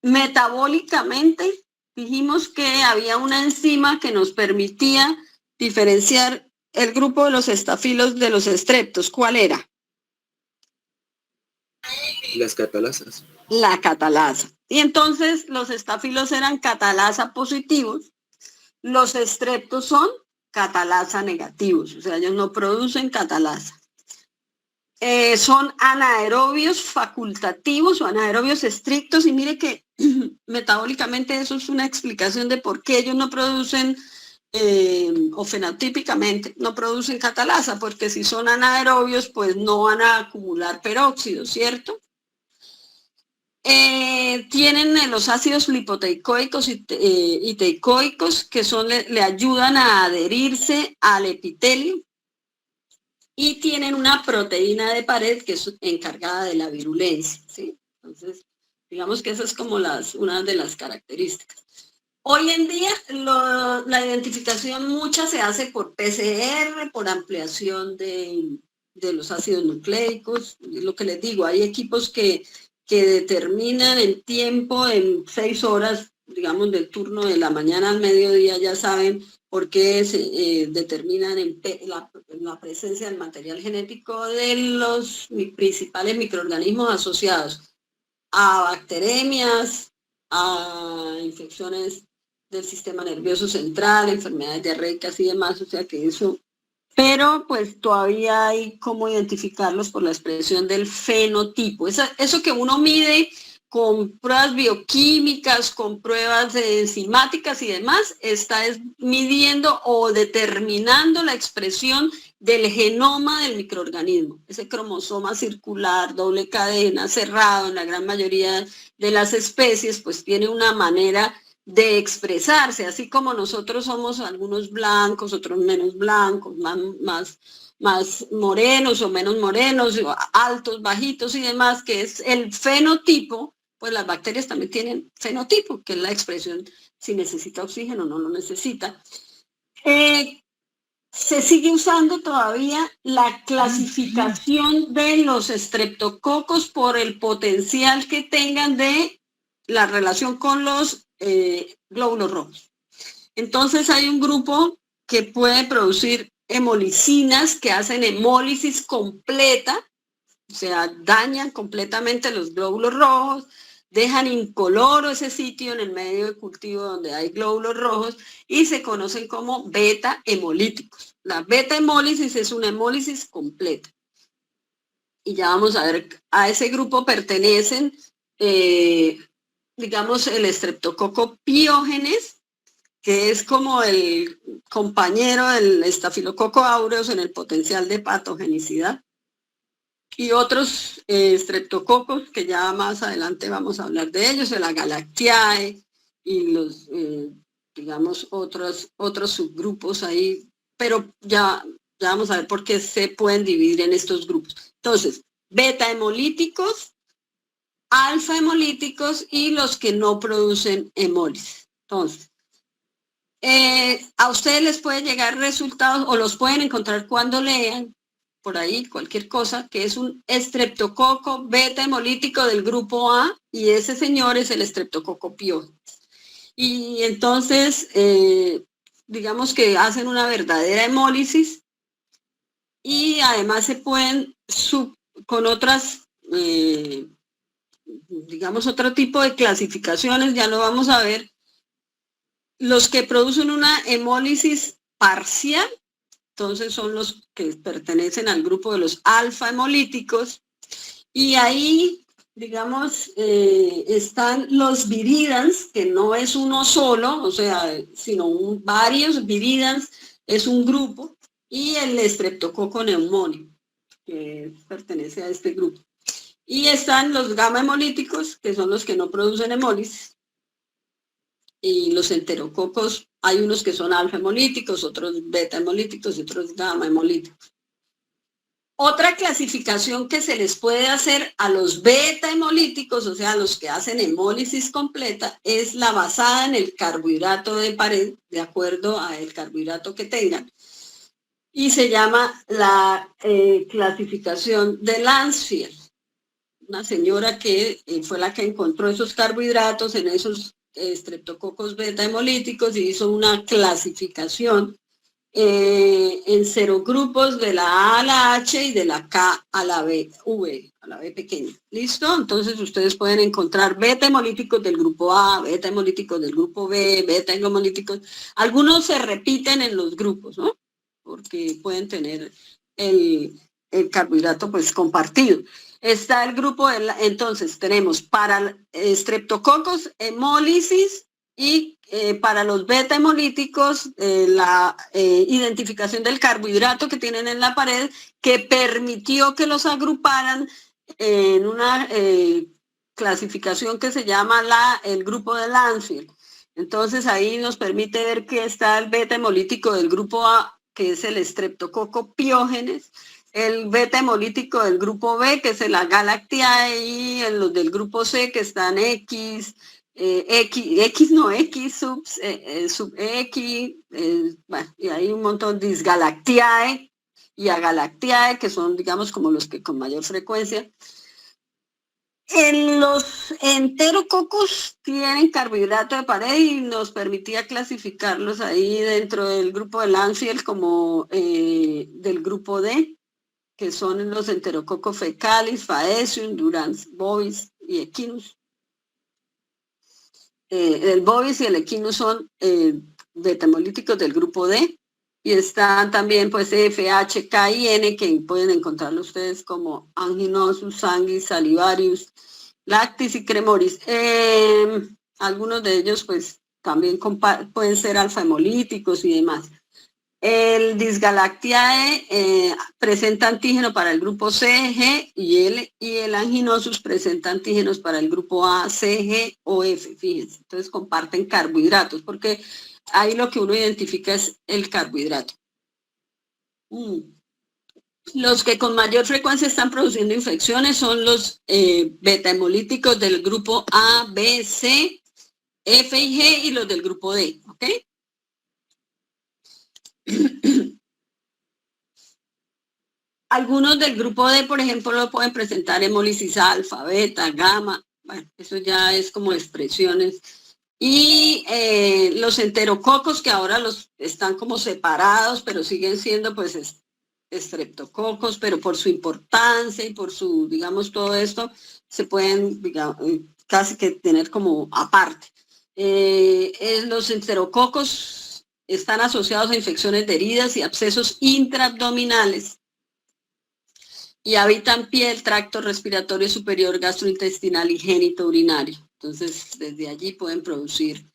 Metabólicamente dijimos que había una enzima que nos permitía diferenciar el grupo de los estafilos de los estreptos. ¿Cuál era? Las catalasas. La catalasa. Y entonces los estafilos eran catalasa positivos, los estreptos son catalasa negativos, o sea, ellos no producen catalasa. Son anaerobios facultativos o anaerobios estrictos, y mire que metabólicamente eso es una explicación de por qué ellos no producen, o fenotípicamente no producen catalasa, porque si son anaerobios, pues no van a acumular peróxido, ¿cierto? Tienen los ácidos lipoteicoicos y teicoicos que le ayudan a adherirse al epitelio, y tienen una proteína de pared que es encargada de la virulencia, ¿sí? Entonces, digamos que esa es como una de las características. Hoy en día la identificación mucha se hace por PCR, por ampliación de los ácidos nucleicos. Lo que les digo, hay equipos que determinan el tiempo en 6 horas, digamos, del turno de la mañana al mediodía, ya saben por qué se determinan la presencia del material genético de los principales microorganismos asociados a bacteremias, a infecciones del sistema nervioso central, enfermedades diarreicas y demás, o sea que eso, pero pues todavía hay cómo identificarlos por la expresión del fenotipo. Eso que uno mide con pruebas bioquímicas, con pruebas enzimáticas y demás, está midiendo o determinando la expresión del genoma del microorganismo. Ese cromosoma circular, doble cadena, cerrado en la gran mayoría de las especies, pues tiene una manera de expresarse, así como nosotros somos algunos blancos, otros menos blancos, más morenos o menos morenos, altos, bajitos y demás, que es el fenotipo. Pues las bacterias también tienen fenotipo, que es la expresión si necesita oxígeno o no lo necesita. Se sigue usando todavía la clasificación de los estreptococos por el potencial que tengan de la relación con los glóbulos rojos. Entonces hay un grupo que puede producir hemolicinas que hacen hemólisis completa, o sea, dañan completamente los glóbulos rojos, dejan incoloro ese sitio en el medio de cultivo donde hay glóbulos rojos y se conocen como beta hemolíticos. La beta hemólisis es una hemólisis completa. Y ya vamos a ver, a ese grupo pertenecen, digamos, el Streptococcus pyogenes, que es como el compañero del Staphylococcus aureus en el potencial de patogenicidad. Y otros streptococos que ya más adelante vamos a hablar de ellos, el Agalactiae y los, digamos, otros subgrupos ahí, pero ya vamos a ver por qué se pueden dividir en estos grupos. Entonces, beta hemolíticos, alfa hemolíticos y los que no producen hemólisis. Entonces, a ustedes les puede llegar resultados o los pueden encontrar cuando lean por ahí cualquier cosa, que es un estreptococo beta hemolítico del grupo A, y ese señor es el Streptococcus pyogenes. Y entonces, digamos que hacen una verdadera hemólisis y además se pueden, con otras, digamos, otro tipo de clasificaciones, ya lo vamos a ver, los que producen una hemólisis parcial, entonces son los que pertenecen al grupo de los alfa hemolíticos, y ahí, digamos, están los viridans, que no es uno solo, o sea, sino varios viridans, es un grupo, y el Streptococcus pneumoniae, que pertenece a este grupo. Y están los gamma hemolíticos, que son los que no producen hemólisis, y los enterococos, hay unos que son alfa hemolíticos, otros beta hemolíticos y otros gamma hemolíticos. Otra clasificación que se les puede hacer a los beta hemolíticos, o sea, los que hacen hemólisis completa, es la basada en el carbohidrato de pared, de acuerdo al carbohidrato que tengan. Y se llama la clasificación de Landsfield. Una señora que fue la que encontró esos carbohidratos en esos estreptococos beta hemolíticos y hizo una clasificación en serogrupos de la A a la H y de la K a la B, V, a la B pequeña. ¿Listo? Entonces ustedes pueden encontrar beta hemolíticos del grupo A, beta hemolíticos del grupo B, beta hemolíticos. Algunos se repiten en los grupos, ¿no? Porque pueden tener el carbohidrato pues compartido. Está el grupo, entonces tenemos para estreptococos hemólisis y para los beta hemolíticos la identificación del carbohidrato que tienen en la pared que permitió que los agruparan en una clasificación que se llama el grupo de Landsfield. Entonces ahí nos permite ver que está el beta hemolítico del grupo A, que es el Streptococcus pyogenes, el beta hemolítico del grupo B, que es el Agalactiae, y los del grupo C, que están X sub X, bueno, y hay un montón de Disgalactiae y Agalactiae, que son, digamos, como los que con mayor frecuencia. En los enterococos tienen carbohidrato de pared y nos permitía clasificarlos ahí dentro del grupo de Landsfield como del grupo D, que son los enterococos fecalis, faecium, durans, bovis y equinus. El bovis y el equinus son beta hemolíticos del grupo D, y están también pues F, H, K y N, que pueden encontrarlo ustedes como anginosus, sanguis, salivarius, Lactis y Cremoris. Algunos de ellos pues también pueden ser alfa-hemolíticos y demás. El Disgalactiae presenta antígeno para el grupo C, G y L, y el Anginosus presenta antígenos para el grupo A, C, G o F, fíjense. Entonces comparten carbohidratos, porque ahí lo que uno identifica es el carbohidrato. Los que con mayor frecuencia están produciendo infecciones son los beta-hemolíticos del grupo A, B, C, F y G y los del grupo D, ¿ok? Algunos del grupo D, por ejemplo, lo pueden presentar hemólisis alfa, beta, gamma, bueno, eso ya es como expresiones. Y los enterococos, que ahora los están como separados, pero siguen siendo pues estreptococos, pero por su importancia y por su, digamos, todo esto, se pueden, digamos, casi que tener como aparte. Los enterococos están asociados a infecciones de heridas y abscesos intraabdominales y habitan piel, tracto respiratorio superior, gastrointestinal y genitourinario. Entonces, desde allí pueden producir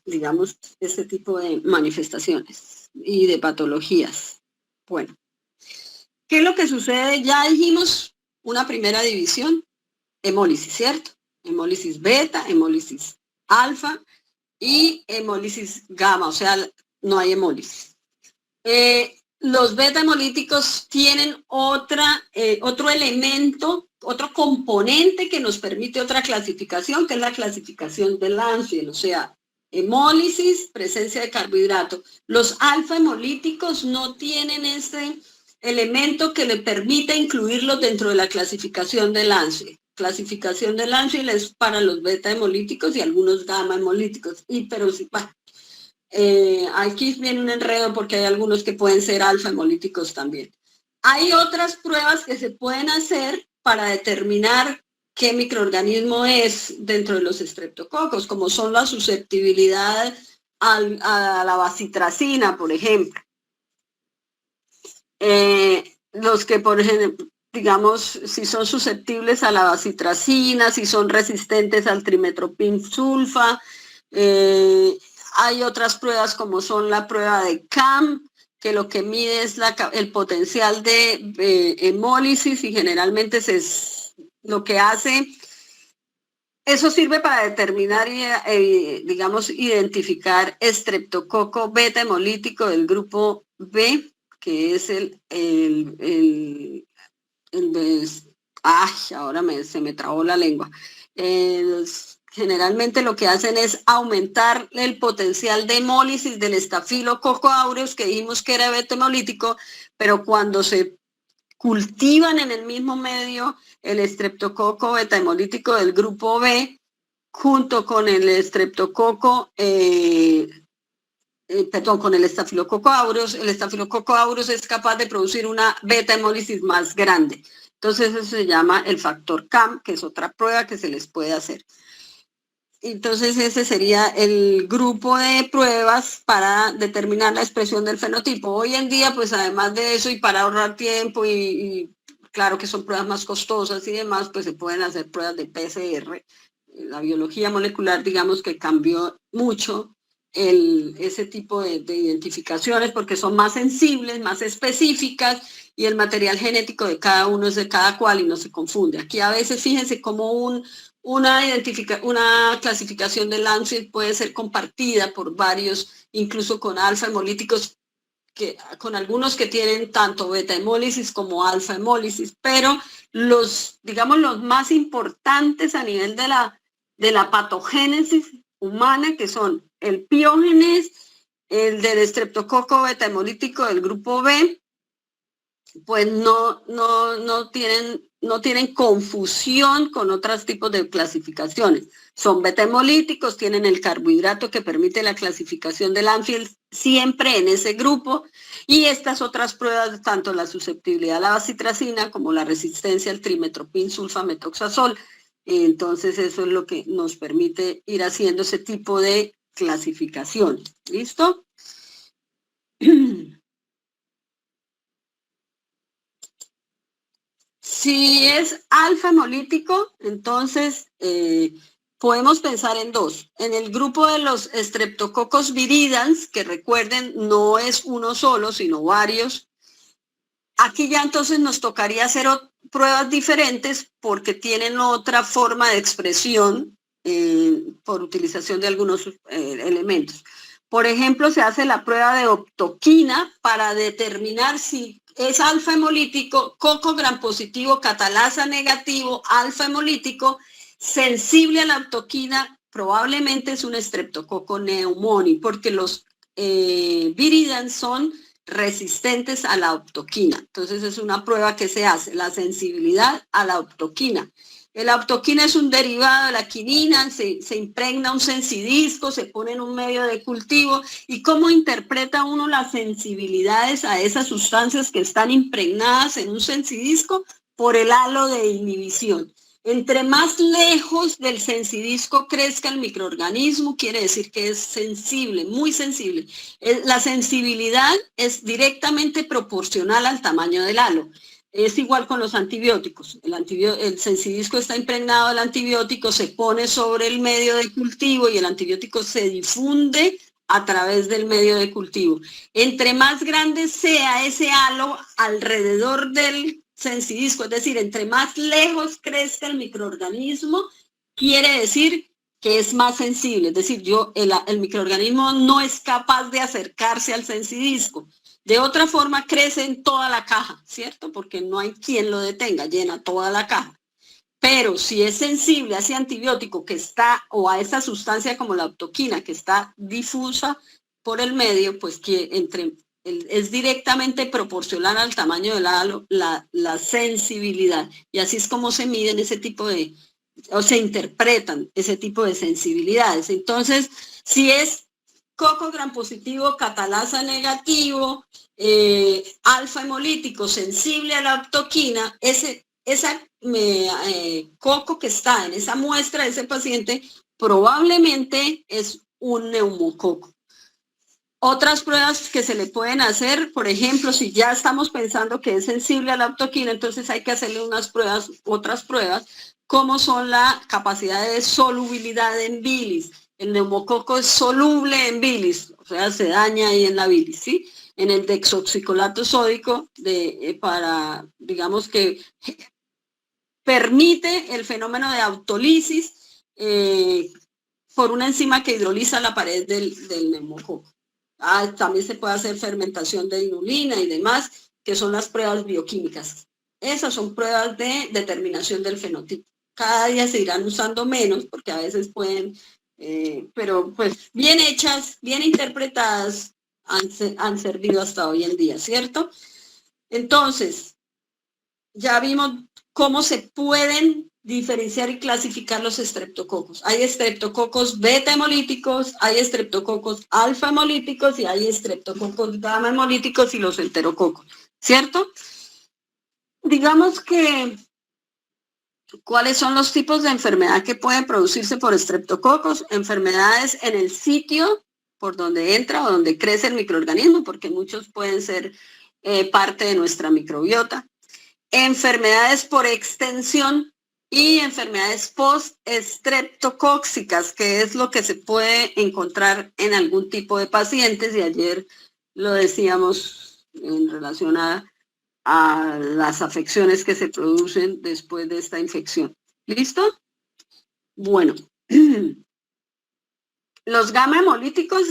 digamos, este tipo de manifestaciones y de patologías. Bueno, ¿qué es lo que sucede? Ya dijimos una primera división, hemólisis, ¿cierto? Hemólisis beta, hemólisis alfa y hemólisis gamma, o sea, no hay hemólisis. Los beta hemolíticos tienen otro elemento, otro componente que nos permite otra clasificación, que es la clasificación de Lansiel, o sea, hemólisis, presencia de carbohidrato. Los alfa hemolíticos no tienen ese elemento que le permite incluirlos dentro de la clasificación de Lansiel. Clasificación de Lansiel es para los beta hemolíticos y algunos gamma hemolíticos, pero sí, bueno. Aquí viene un enredo porque hay algunos que pueden ser alfa hemolíticos también. Hay otras pruebas que se pueden hacer para determinar qué microorganismo es dentro de los estreptococos, como son la susceptibilidad a la bacitracina, por ejemplo. Los que, por ejemplo, digamos, si son susceptibles a la bacitracina, si son resistentes al trimetropin sulfa, hay otras pruebas como son la prueba de CAM, que lo que mide es el potencial de hemólisis y generalmente lo que hace, eso sirve para determinar y digamos, identificar estreptococo beta hemolítico del grupo B, que es ahora se me trabó la lengua. Generalmente lo que hacen es aumentar el potencial de hemólisis del Staphylococcus aureus, que dijimos que era beta hemolítico, pero cuando se cultivan en el mismo medio el estreptococo beta hemolítico del grupo B, junto con el estreptococo, con el Staphylococcus aureus es capaz de producir una beta hemólisis más grande. Entonces eso se llama el factor CAM, que es otra prueba que se les puede hacer. Entonces ese sería el grupo de pruebas para determinar la expresión del fenotipo. Hoy en día, pues además de eso y para ahorrar tiempo y claro que son pruebas más costosas y demás, pues se pueden hacer pruebas de PCR. La biología molecular, digamos que cambió mucho ese tipo de identificaciones porque son más sensibles, más específicas y el material genético de cada uno es de cada cual y no se confunde. Aquí a veces fíjense como una clasificación de Lansiel puede ser compartida por varios, incluso con alfa hemolíticos, con algunos que tienen tanto beta hemólisis como alfa hemólisis, pero digamos, los más importantes a nivel de la patogénesis humana, que son el piógenes, el del estreptococo beta hemolítico del grupo B, pues no tienen confusión con otros tipos de clasificaciones. Son beta hemolíticos, tienen el carbohidrato que permite la clasificación del Lansiel siempre en ese grupo, y estas otras pruebas, tanto la susceptibilidad a la bacitracina como la resistencia al trimetropin sulfametoxazol. Entonces eso es lo que nos permite ir haciendo ese tipo de clasificación. ¿Listo? Si es alfa hemolítico, entonces podemos pensar en dos. En el grupo de los Streptococcus viridans, que recuerden, no es uno solo, sino varios. Aquí ya entonces nos tocaría hacer pruebas diferentes porque tienen otra forma de expresión por utilización de algunos elementos. Por ejemplo, se hace la prueba de optoquina para determinar si es alfa hemolítico, coco gram positivo, catalasa negativo, alfa hemolítico, sensible a la optoquina, probablemente es un Streptococcus pneumoniae, porque los viridans son resistentes a la optoquina. Entonces es una prueba que se hace, la sensibilidad a la optoquina. La optoquina es un derivado de la quinina, se impregna un sensidisco, se pone en un medio de cultivo. ¿Y cómo interpreta uno las sensibilidades a esas sustancias que están impregnadas en un sensidisco? Por el halo de inhibición. Entre más lejos del sensidisco crezca el microorganismo, quiere decir que es sensible, muy sensible. La sensibilidad es directamente proporcional al tamaño del halo. Es igual con los antibióticos. El sensidisco está impregnado del antibiótico, se pone sobre el medio de cultivo y el antibiótico se difunde a través del medio de cultivo. Entre más grande sea ese halo alrededor del sensidisco, es decir, entre más lejos crezca el microorganismo, quiere decir que es más sensible. Es decir, el microorganismo no es capaz de acercarse al sensidisco. De otra forma, crece en toda la caja, ¿cierto? Porque no hay quien lo detenga, llena toda la caja. Pero si es sensible a ese antibiótico que está, o a esa sustancia como la optoquina, que está difusa por el medio, pues que es directamente proporcional al tamaño del halo, la sensibilidad. Y así es como se miden ese tipo de, o se interpretan ese tipo de sensibilidades. Entonces, si es coco gram positivo, catalasa negativo, alfa hemolítico sensible a la optoquina, esa coco que está en esa muestra de ese paciente probablemente es un neumococo. Otras pruebas que se le pueden hacer, por ejemplo, si ya estamos pensando que es sensible a la optoquina, entonces hay que hacerle otras pruebas, como son la capacidad de solubilidad en bilis. El neumococo es soluble en bilis, o sea, se daña ahí en la bilis, ¿sí? En el desoxicolato sódico, digamos que permite el fenómeno de autólisis por una enzima que hidroliza la pared del neumococo. También se puede hacer fermentación de inulina y demás, que son las pruebas bioquímicas. Esas son pruebas de determinación del fenotipo. Cada día se irán usando menos, porque a veces pueden... pero pues bien hechas, bien interpretadas, han servido hasta hoy en día, ¿cierto? Entonces, ya vimos cómo se pueden diferenciar y clasificar los estreptococos. Hay estreptococos beta hemolíticos, hay estreptococos alfa hemolíticos y hay estreptococos gamma hemolíticos y los enterococos, ¿cierto? Digamos que ¿cuáles son los tipos de enfermedad que pueden producirse por estreptococos? Enfermedades en el sitio por donde entra o donde crece el microorganismo, porque muchos pueden ser parte de nuestra microbiota. Enfermedades por extensión y enfermedades post-estreptocóxicas, que es lo que se puede encontrar en algún tipo de pacientes, y ayer lo decíamos en relación a las afecciones que se producen después de esta infección. ¿Listo? Bueno, los gamma hemolíticos,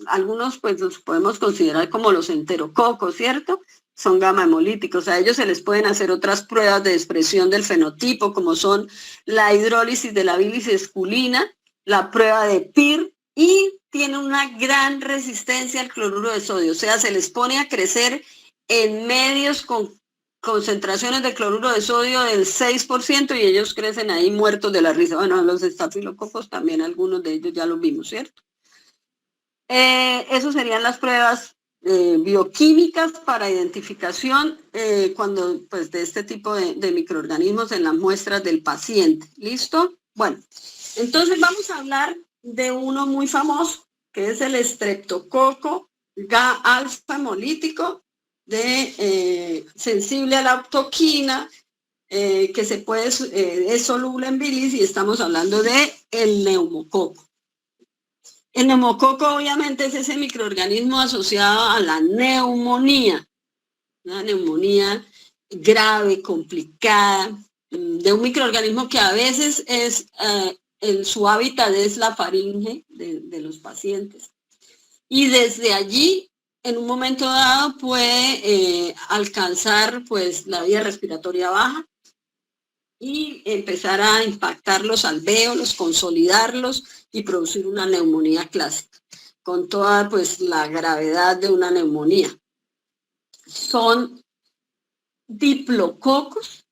algunos pues los podemos considerar como los enterococos, ¿cierto? Son gamma hemolíticos. A ellos se les pueden hacer otras pruebas de expresión del fenotipo, como son la hidrólisis de la bilis esculina, la prueba de PIR, y tienen una gran resistencia al cloruro de sodio. O sea, se les pone a crecer en medios con concentraciones de cloruro de sodio del 6% y ellos crecen ahí muertos de la risa. Bueno, los estafilococos también, algunos de ellos ya los vimos, ¿cierto? Esas serían las pruebas bioquímicas para identificación cuando, pues, de este tipo de microorganismos en las muestras del paciente. ¿Listo? Bueno, entonces vamos a hablar de uno muy famoso, que es el estreptococo alfa hemolítico, sensible a la optoquina, que se puede, es soluble en bilis, y estamos hablando de el neumococo. El neumococo obviamente es ese microorganismo asociado a la neumonía, una neumonía grave, complicada, de un microorganismo que a veces es, su hábitat es la faringe de los pacientes. Y desde allí, en un momento dado, puede alcanzar pues la vía respiratoria baja y empezar a impactar los alvéolos, consolidarlos y producir una neumonía clásica, con toda pues la gravedad de una neumonía. Son diplococos,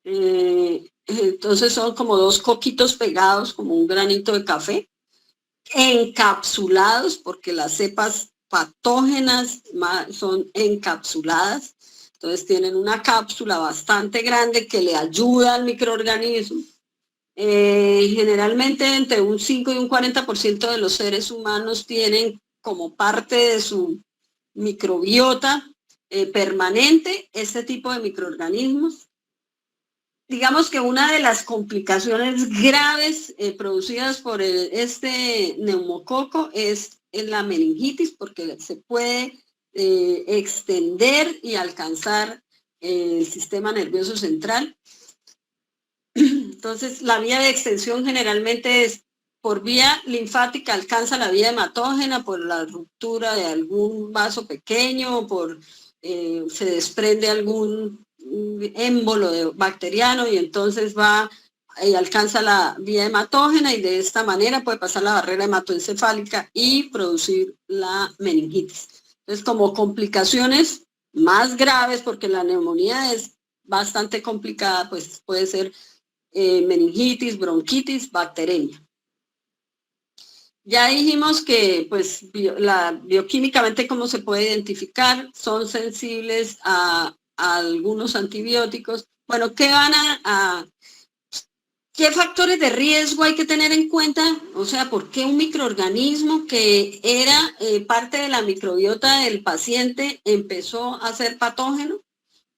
entonces son como dos coquitos pegados, como un granito de café, encapsulados, porque las cepas patógenas son encapsuladas, entonces tienen una cápsula bastante grande que le ayuda al microorganismo. Generalmente entre un 5 y un 40% de los seres humanos tienen como parte de su microbiota permanente este tipo de microorganismos. Digamos que una de las complicaciones graves producidas por este neumococo es la meningitis, porque se puede extender y alcanzar el sistema nervioso central. Entonces, la vía de extensión generalmente es por vía linfática, alcanza la vía hematógena por la ruptura de algún vaso pequeño, se desprende algún émbolo bacteriano y entonces va y alcanza la vía hematógena, y de esta manera puede pasar la barrera hematoencefálica y producir la meningitis. Entonces, como complicaciones más graves, porque la neumonía es bastante complicada, pues puede ser meningitis, bronquitis, bacteremia. Ya dijimos que pues bioquímicamente cómo se puede identificar, son sensibles a algunos antibióticos. Bueno, ¿qué factores de riesgo hay que tener en cuenta? O sea, ¿por qué un microorganismo que era parte de la microbiota del paciente empezó a ser patógeno?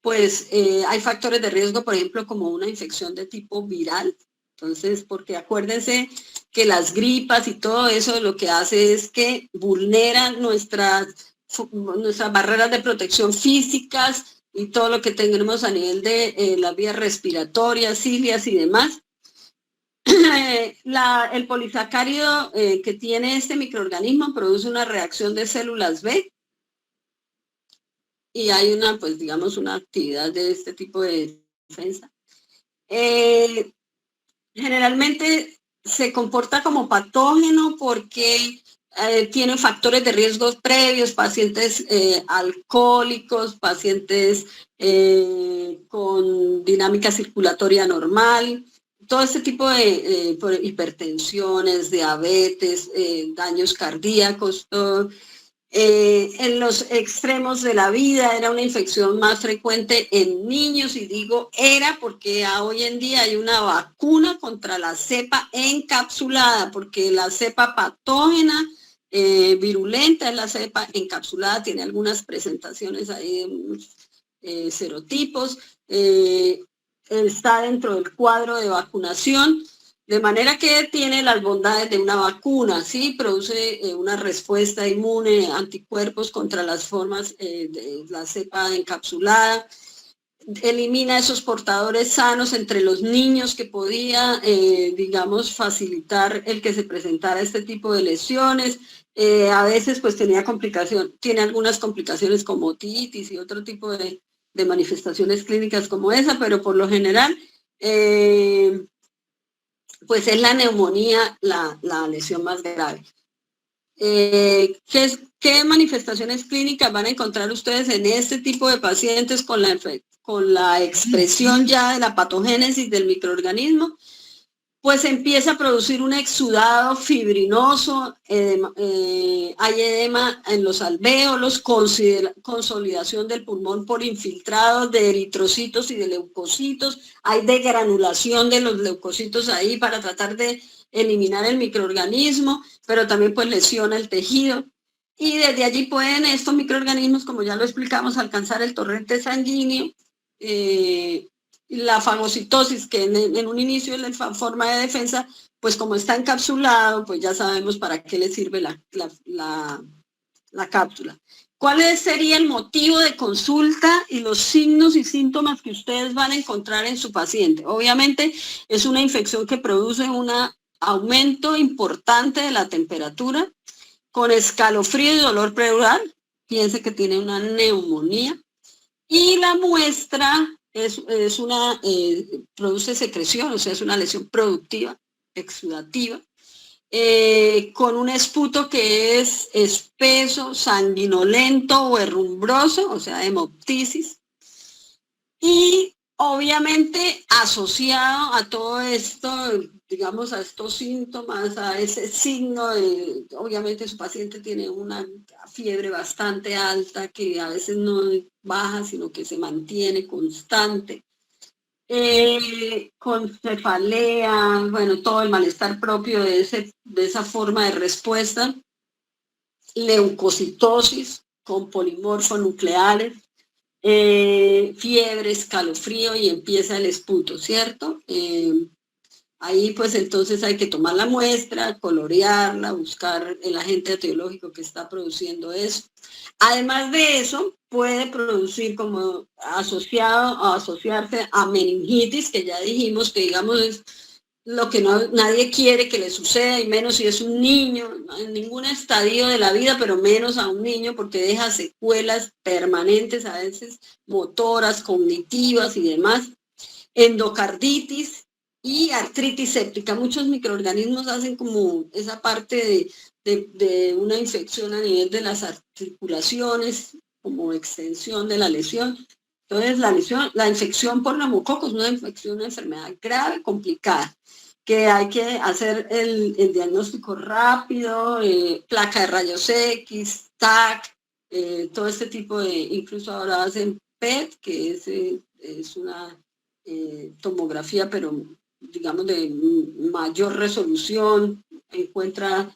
Pues hay factores de riesgo, por ejemplo, como una infección de tipo viral. Entonces, porque acuérdense que las gripas y todo eso lo que hace es que vulneran nuestras barreras de protección físicas y todo lo que tenemos a nivel de las vías respiratorias, cilias y demás. El polisacárido que tiene este microorganismo produce una reacción de células B, y hay una, pues digamos, una actividad de este tipo de defensa. Generalmente se comporta como patógeno porque tiene factores de riesgo previos, pacientes alcohólicos, pacientes con dinámica circulatoria normal, todo este tipo de hipertensiones, diabetes, daños cardíacos, todo. En los extremos de la vida era una infección más frecuente en niños, y digo era porque hoy en día hay una vacuna contra la cepa encapsulada, porque la cepa patógena virulenta es la cepa encapsulada, tiene algunas presentaciones ahí de unos serotipos, está dentro del cuadro de vacunación. De manera que tiene las bondades de una vacuna, ¿sí? Produce una respuesta inmune, anticuerpos contra las formas de la cepa encapsulada, elimina esos portadores sanos entre los niños que podía, digamos, facilitar el que se presentara este tipo de lesiones. A veces pues tiene algunas complicaciones como otitis y otro tipo de manifestaciones clínicas como esa, pero por lo general pues es la neumonía la lesión más grave. ¿Qué manifestaciones clínicas van a encontrar ustedes en este tipo de pacientes con la expresión ya de la patogénesis del microorganismo? Pues empieza a producir un exudado fibrinoso, hay edema en los alvéolos, consolidación del pulmón por infiltrados de eritrocitos y de leucocitos, hay degranulación de los leucocitos ahí para tratar de eliminar el microorganismo, pero también pues lesiona el tejido. Y desde allí pueden estos microorganismos, como ya lo explicamos, alcanzar el torrente sanguíneo, la fagocitosis, que en un inicio es la forma de defensa, pues como está encapsulado, pues ya sabemos para qué le sirve la cápsula. ¿Cuál sería el motivo de consulta y los signos y síntomas que ustedes van a encontrar en su paciente? Obviamente es una infección que produce un aumento importante de la temperatura, con escalofrío y dolor pleural. Piense que tiene una neumonía. Y la muestra produce secreción, o sea, es una lesión productiva, exudativa, con un esputo que es espeso, sanguinolento o herrumbroso, o sea, hemoptisis. Y obviamente asociado a todo esto, digamos, a estos síntomas, a ese signo, obviamente su paciente tiene una fiebre bastante alta que a veces no baja, sino que se mantiene constante, con cefalea, bueno, todo el malestar propio de esa forma de respuesta, leucocitosis con polimorfonucleares, fiebre, escalofrío y empieza el esputo, ¿cierto? Ahí pues entonces hay que tomar la muestra, colorearla, buscar el agente etiológico que está produciendo eso. Además de eso, puede producir como asociarse a meningitis, que ya dijimos que digamos es lo que nadie quiere que le suceda, y menos si es un niño, ¿no? En ningún estadio de la vida, pero menos a un niño, porque deja secuelas permanentes, a veces motoras, cognitivas y demás. Endocarditis y artritis séptica. Muchos microorganismos hacen como esa parte de una infección a nivel de las articulaciones, como extensión de la lesión. Entonces la infección por neumococo es una enfermedad grave, complicada, que hay que hacer el diagnóstico rápido, placa de rayos X, TAC, todo este tipo de, incluso ahora hacen PET, que es una tomografía, pero digamos de mayor resolución, encuentra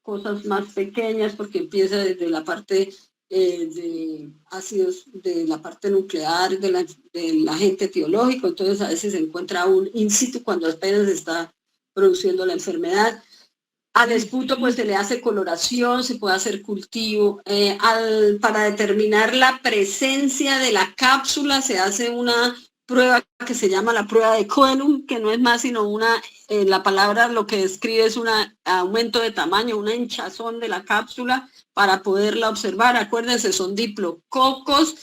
cosas más pequeñas porque empieza desde la parte de ácidos, de la parte nuclear, del agente etiológico, entonces a veces se encuentra un in situ cuando apenas se está produciendo la enfermedad. Al esputo pues se le hace coloración, se puede hacer cultivo. Para determinar la presencia de la cápsula se hace una prueba que se llama la prueba de Coelum, que no es más sino la palabra lo que describe es un aumento de tamaño, una hinchazón de la cápsula para poderla observar. Acuérdense, son diplococos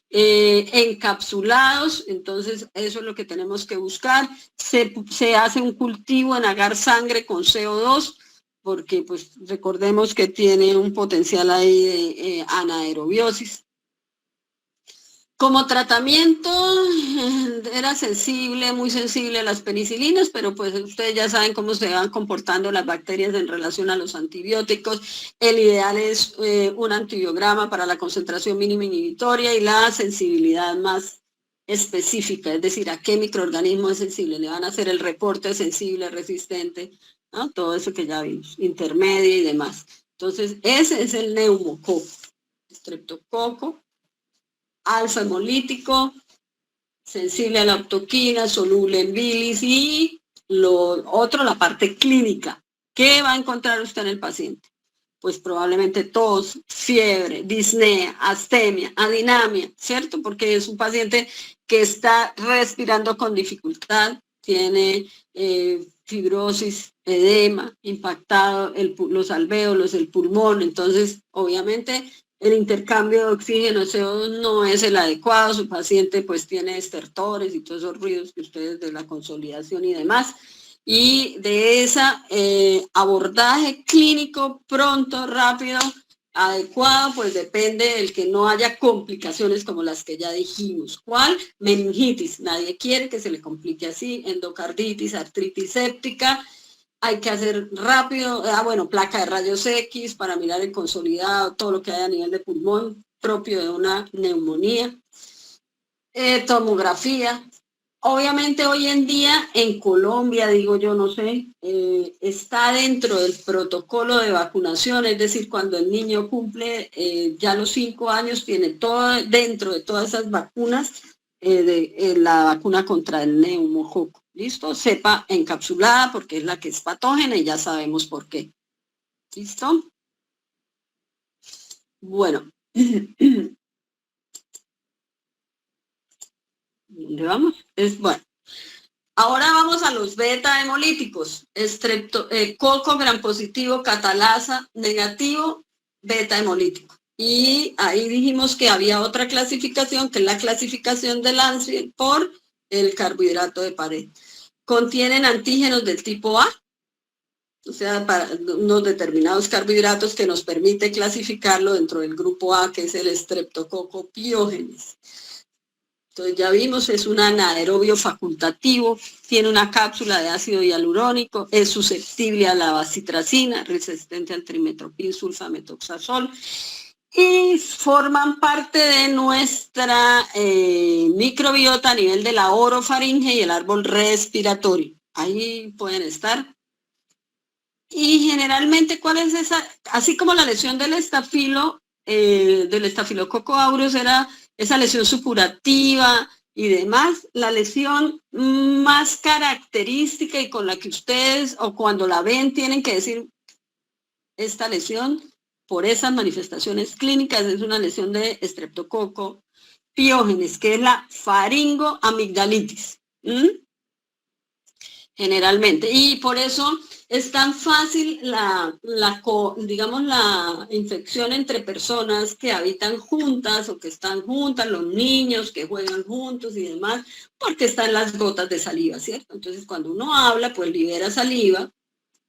encapsulados, entonces eso es lo que tenemos que buscar. Se hace un cultivo en agar sangre con CO2, porque pues recordemos que tiene un potencial ahí de anaerobiosis. Como tratamiento era muy sensible a las penicilinas, pero pues ustedes ya saben cómo se van comportando las bacterias en relación a los antibióticos. El ideal es un antibiograma para la concentración mínima inhibitoria y la sensibilidad más específica, es decir, a qué microorganismo es sensible. Le van a hacer el reporte sensible, resistente, ¿no? Todo eso que ya vimos, intermedio y demás. Entonces, ese es el neumococo, estreptococo, alfa hemolítico, sensible a la octoquina, soluble en bilis, y lo otro, la parte clínica. ¿Qué va a encontrar usted en el paciente? Pues probablemente tos, fiebre, disnea, astemia, adinamia, ¿cierto? Porque es un paciente que está respirando con dificultad, tiene fibrosis, edema, impactado los alvéolos, el pulmón, entonces obviamente el intercambio de oxígeno CO2 no es el adecuado, su paciente pues tiene estertores y todos esos ruidos que ustedes de la consolidación y demás, y de ese abordaje clínico pronto, rápido, adecuado, pues depende del que no haya complicaciones como las que ya dijimos. ¿Cuál? Meningitis, nadie quiere que se le complique así, endocarditis, artritis séptica. Hay que hacer rápido, placa de rayos X para mirar el consolidado, todo lo que hay a nivel de pulmón propio de una neumonía. Tomografía. Obviamente hoy en día en Colombia, digo yo, no sé, está dentro del protocolo de vacunación, es decir, cuando el niño cumple ya los 5 años, tiene todo dentro de todas esas vacunas, la vacuna contra el neumococo. ¿Listo? Cepa encapsulada porque es la que es patógena y ya sabemos por qué. ¿Listo? Bueno. ¿Dónde vamos? Bueno. Ahora vamos a los beta hemolíticos. Coco gram positivo, catalasa negativo, beta hemolítico. Y ahí dijimos que había otra clasificación, que es la clasificación de Lancet por el carbohidrato de pared. Contienen antígenos del tipo A, o sea, para unos determinados carbohidratos que nos permite clasificarlo dentro del grupo A, que es el Streptococcus pyogenes. Entonces ya vimos, es un anaerobio facultativo, tiene una cápsula de ácido hialurónico, es susceptible a la bacitracina, resistente al trimetoprim sulfametoxazol, y forman parte de nuestra microbiota a nivel de la orofaringe y el árbol respiratorio. Ahí pueden estar. Y generalmente, ¿cuál es esa? Así como la lesión del estafilococo aureus era esa lesión supurativa y demás, la lesión más característica y con la que ustedes, o cuando la ven, tienen que decir, esta lesión, por esas manifestaciones clínicas, es una lesión de Streptococcus pyogenes, que es la faringoamigdalitis. Generalmente. Y por eso es tan fácil la infección entre personas que habitan juntas o que están juntas, los niños que juegan juntos y demás, porque están las gotas de saliva, ¿cierto? Entonces, cuando uno habla, pues libera saliva,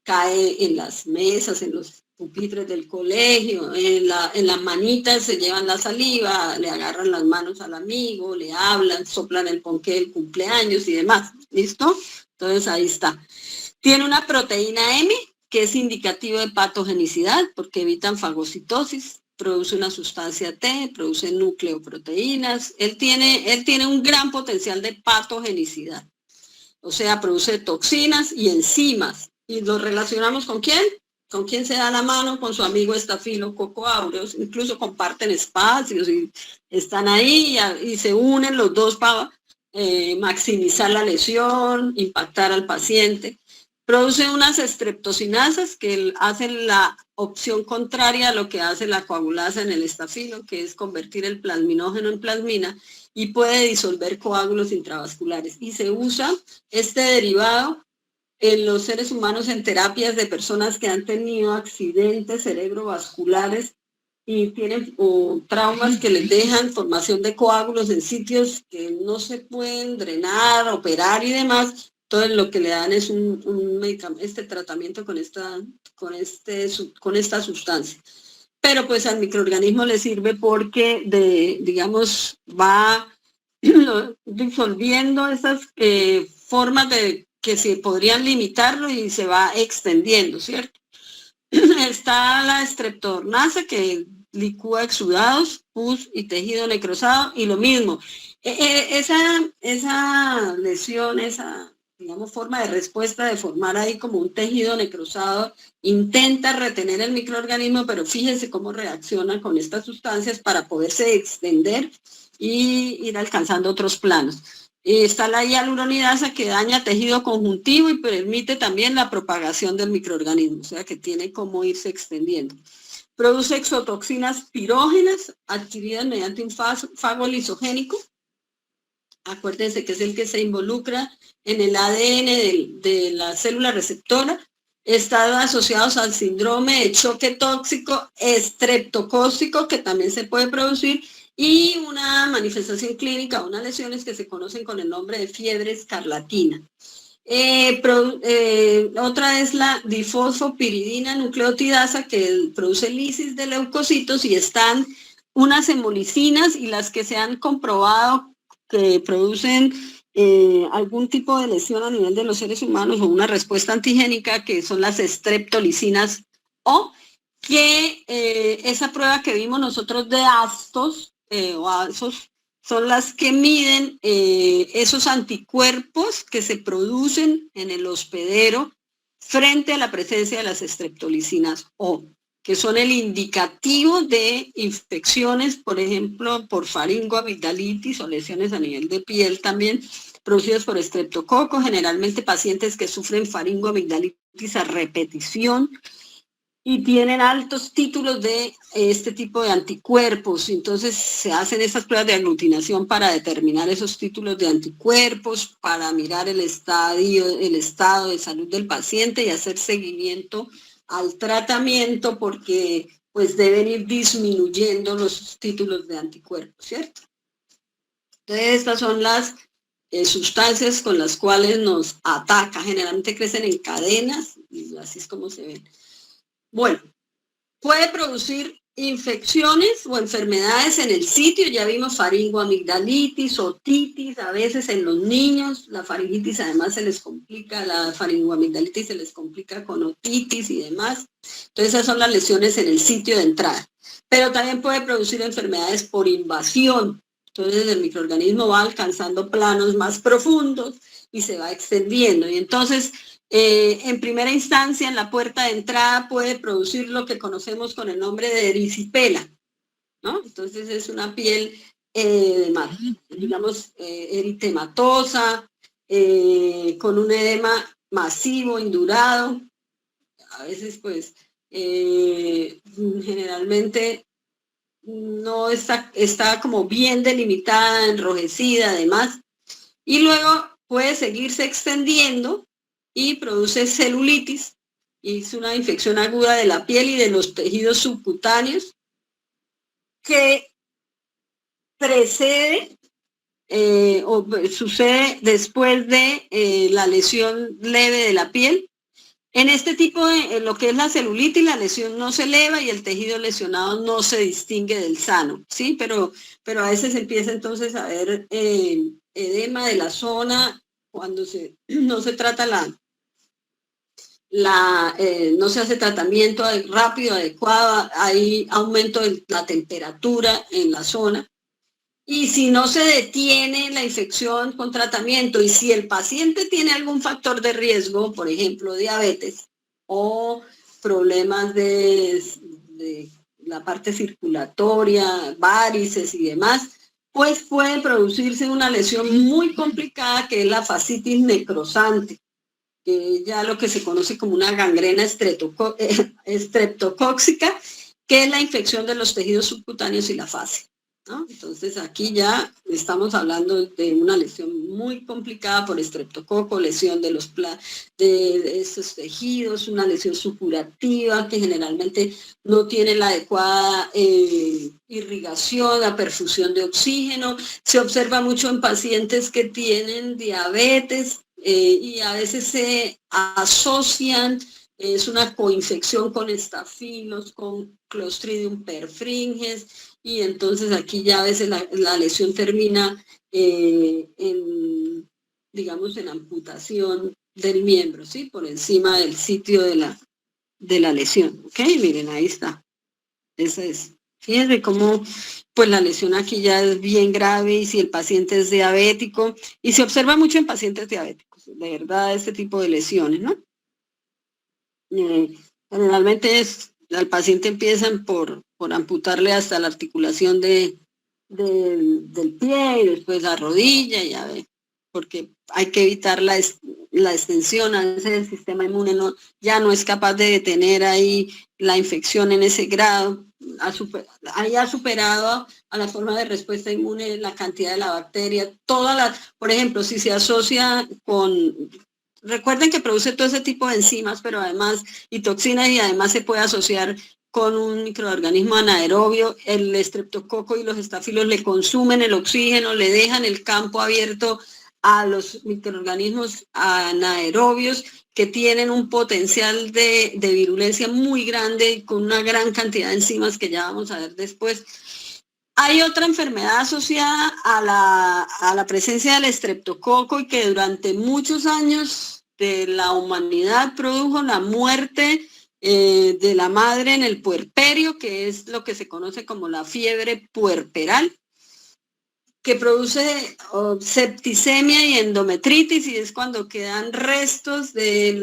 cae en las mesas, en los pupitres del colegio, en las manitas se llevan la saliva, le agarran las manos al amigo, le hablan, soplan el ponqué del cumpleaños y demás. ¿Listo? Entonces ahí está. Tiene una proteína M que es indicativo de patogenicidad porque evitan fagocitosis, produce una sustancia T, produce nucleoproteínas. Él tiene un gran potencial de patogenicidad. O sea, produce toxinas y enzimas. ¿Y lo relacionamos con quién? ¿Con quién se da la mano? Con su amigo Staphylococcus aureus. Incluso comparten espacios y están ahí y se unen los dos para maximizar la lesión, impactar al paciente. Produce unas streptocinasas que hacen la opción contraria a lo que hace la coagulasa en el estafilo, que es convertir el plasminógeno en plasmina y puede disolver coágulos intravasculares. Y se usa este derivado en los seres humanos en terapias de personas que han tenido accidentes cerebrovasculares y tienen traumas que les dejan formación de coágulos en sitios que no se pueden drenar, operar y demás. Entonces lo que le dan es un medicamento, este tratamiento con esta sustancia. Pero pues al microorganismo le sirve porque va disolviendo esas formas de que se podrían limitarlo y se va extendiendo, ¿cierto? Está la streptornasa que licúa exudados, pus y tejido necrosado y lo mismo. Esa lesión, esa forma de respuesta de formar ahí como un tejido necrosado, intenta retener el microorganismo, pero fíjense cómo reacciona con estas sustancias para poderse extender y ir alcanzando otros planos. Está la hialuronidasa que daña tejido conjuntivo y permite también la propagación del microorganismo, o sea que tiene como irse extendiendo. Produce exotoxinas pirógenas adquiridas mediante un fago lisogénico. Acuérdense que es el que se involucra en el ADN de la célula receptora. Están asociados al síndrome de choque tóxico estreptocócico, que también se puede producir, y una manifestación clínica, unas lesiones que se conocen con el nombre de fiebre escarlatina. Otra es la difosfopiridina nucleotidasa, que produce lisis de leucocitos, y están unas hemolicinas y las que se han comprobado que producen algún tipo de lesión a nivel de los seres humanos o una respuesta antigénica, que son las streptolicinas O, que esa prueba que vimos nosotros de ASTOS, son las que miden esos anticuerpos que se producen en el hospedero frente a la presencia de las streptolicinas O. que son el indicativo de infecciones, por ejemplo, por faringoamigdalitis o lesiones a nivel de piel también, producidas por estreptococo, generalmente pacientes que sufren faringoamigdalitis a repetición y tienen altos títulos de este tipo de anticuerpos. Entonces se hacen estas pruebas de aglutinación para determinar esos títulos de anticuerpos, para mirar el estado de salud del paciente y hacer seguimiento al tratamiento, porque pues deben ir disminuyendo los títulos de anticuerpos, ¿cierto? Entonces estas son las sustancias con las cuales nos ataca, generalmente crecen en cadenas y así es como se ven. Bueno, puede producir infecciones o enfermedades en el sitio, ya vimos faringoamigdalitis, otitis, a veces en los niños, la faringitis además se les complica, la faringoamigdalitis se les complica con otitis y demás. Entonces esas son las lesiones en el sitio de entrada. Pero también puede producir enfermedades por invasión. Entonces el microorganismo va alcanzando planos más profundos y se va extendiendo. Y entonces, en primera instancia, en la puerta de entrada puede producir lo que conocemos con el nombre de erisipela, ¿no? Entonces es una piel, digamos, eritematosa, con un edema masivo, indurado. A veces, pues, generalmente no está como bien delimitada, enrojecida, además, y luego puede seguirse extendiendo y produce celulitis, y es una infección aguda de la piel y de los tejidos subcutáneos que precede o sucede después de la lesión leve de la piel. En este tipo de lo que es la celulitis, la lesión no se eleva y el tejido lesionado no se distingue del sano, ¿sí? Pero a veces empieza entonces a haber edema de la zona cuando no se trata no se hace tratamiento rápido, adecuado, hay aumento de la temperatura en la zona. Y si no se detiene la infección con tratamiento y si el paciente tiene algún factor de riesgo, por ejemplo, diabetes o problemas de la parte circulatoria, varices y demás, pues puede producirse una lesión muy complicada que es la fascitis necrosante, que ya lo que se conoce como una gangrena estreptocóxica, que es la infección de los tejidos subcutáneos y la fascia, ¿no? Entonces aquí ya estamos hablando de una lesión muy complicada por estreptococo, lesión de estos tejidos, una lesión supurativa que generalmente no tiene la adecuada irrigación, la perfusión de oxígeno. Se observa mucho en pacientes que tienen diabetes y a veces se asocian, es una coinfección con estafilos, con Clostridium perfringens, y entonces aquí ya a veces la lesión termina digamos, en amputación del miembro, ¿sí? Por encima del sitio de la lesión. ¿Ok? Miren, ahí está. Esa es. Fíjense cómo pues la lesión aquí ya es bien grave y si el paciente es diabético, y se observa mucho en pacientes diabéticos, de verdad, este tipo de lesiones, ¿no? Generalmente al paciente empiezan por amputarle hasta la articulación del pie y después la rodilla, ya ve, porque hay que evitar la extensión. A veces el sistema inmune ya no es capaz de detener ahí la infección en ese grado, haya superado a la forma de respuesta inmune la cantidad de la bacteria, por ejemplo, si se asocia con... Recuerden que produce todo ese tipo de enzimas, pero además, y toxinas, y además se puede asociar con un microorganismo anaerobio. El estreptococo y los estafilos le consumen el oxígeno, le dejan el campo abierto a los microorganismos anaerobios que tienen un potencial de virulencia muy grande con una gran cantidad de enzimas que ya vamos a ver después. Hay otra enfermedad asociada a la presencia del estreptococo y que durante muchos años de la humanidad produjo la muerte de la madre en el puerperio, que es lo que se conoce como la fiebre puerperal, que produce septicemia y endometritis, y es cuando quedan restos de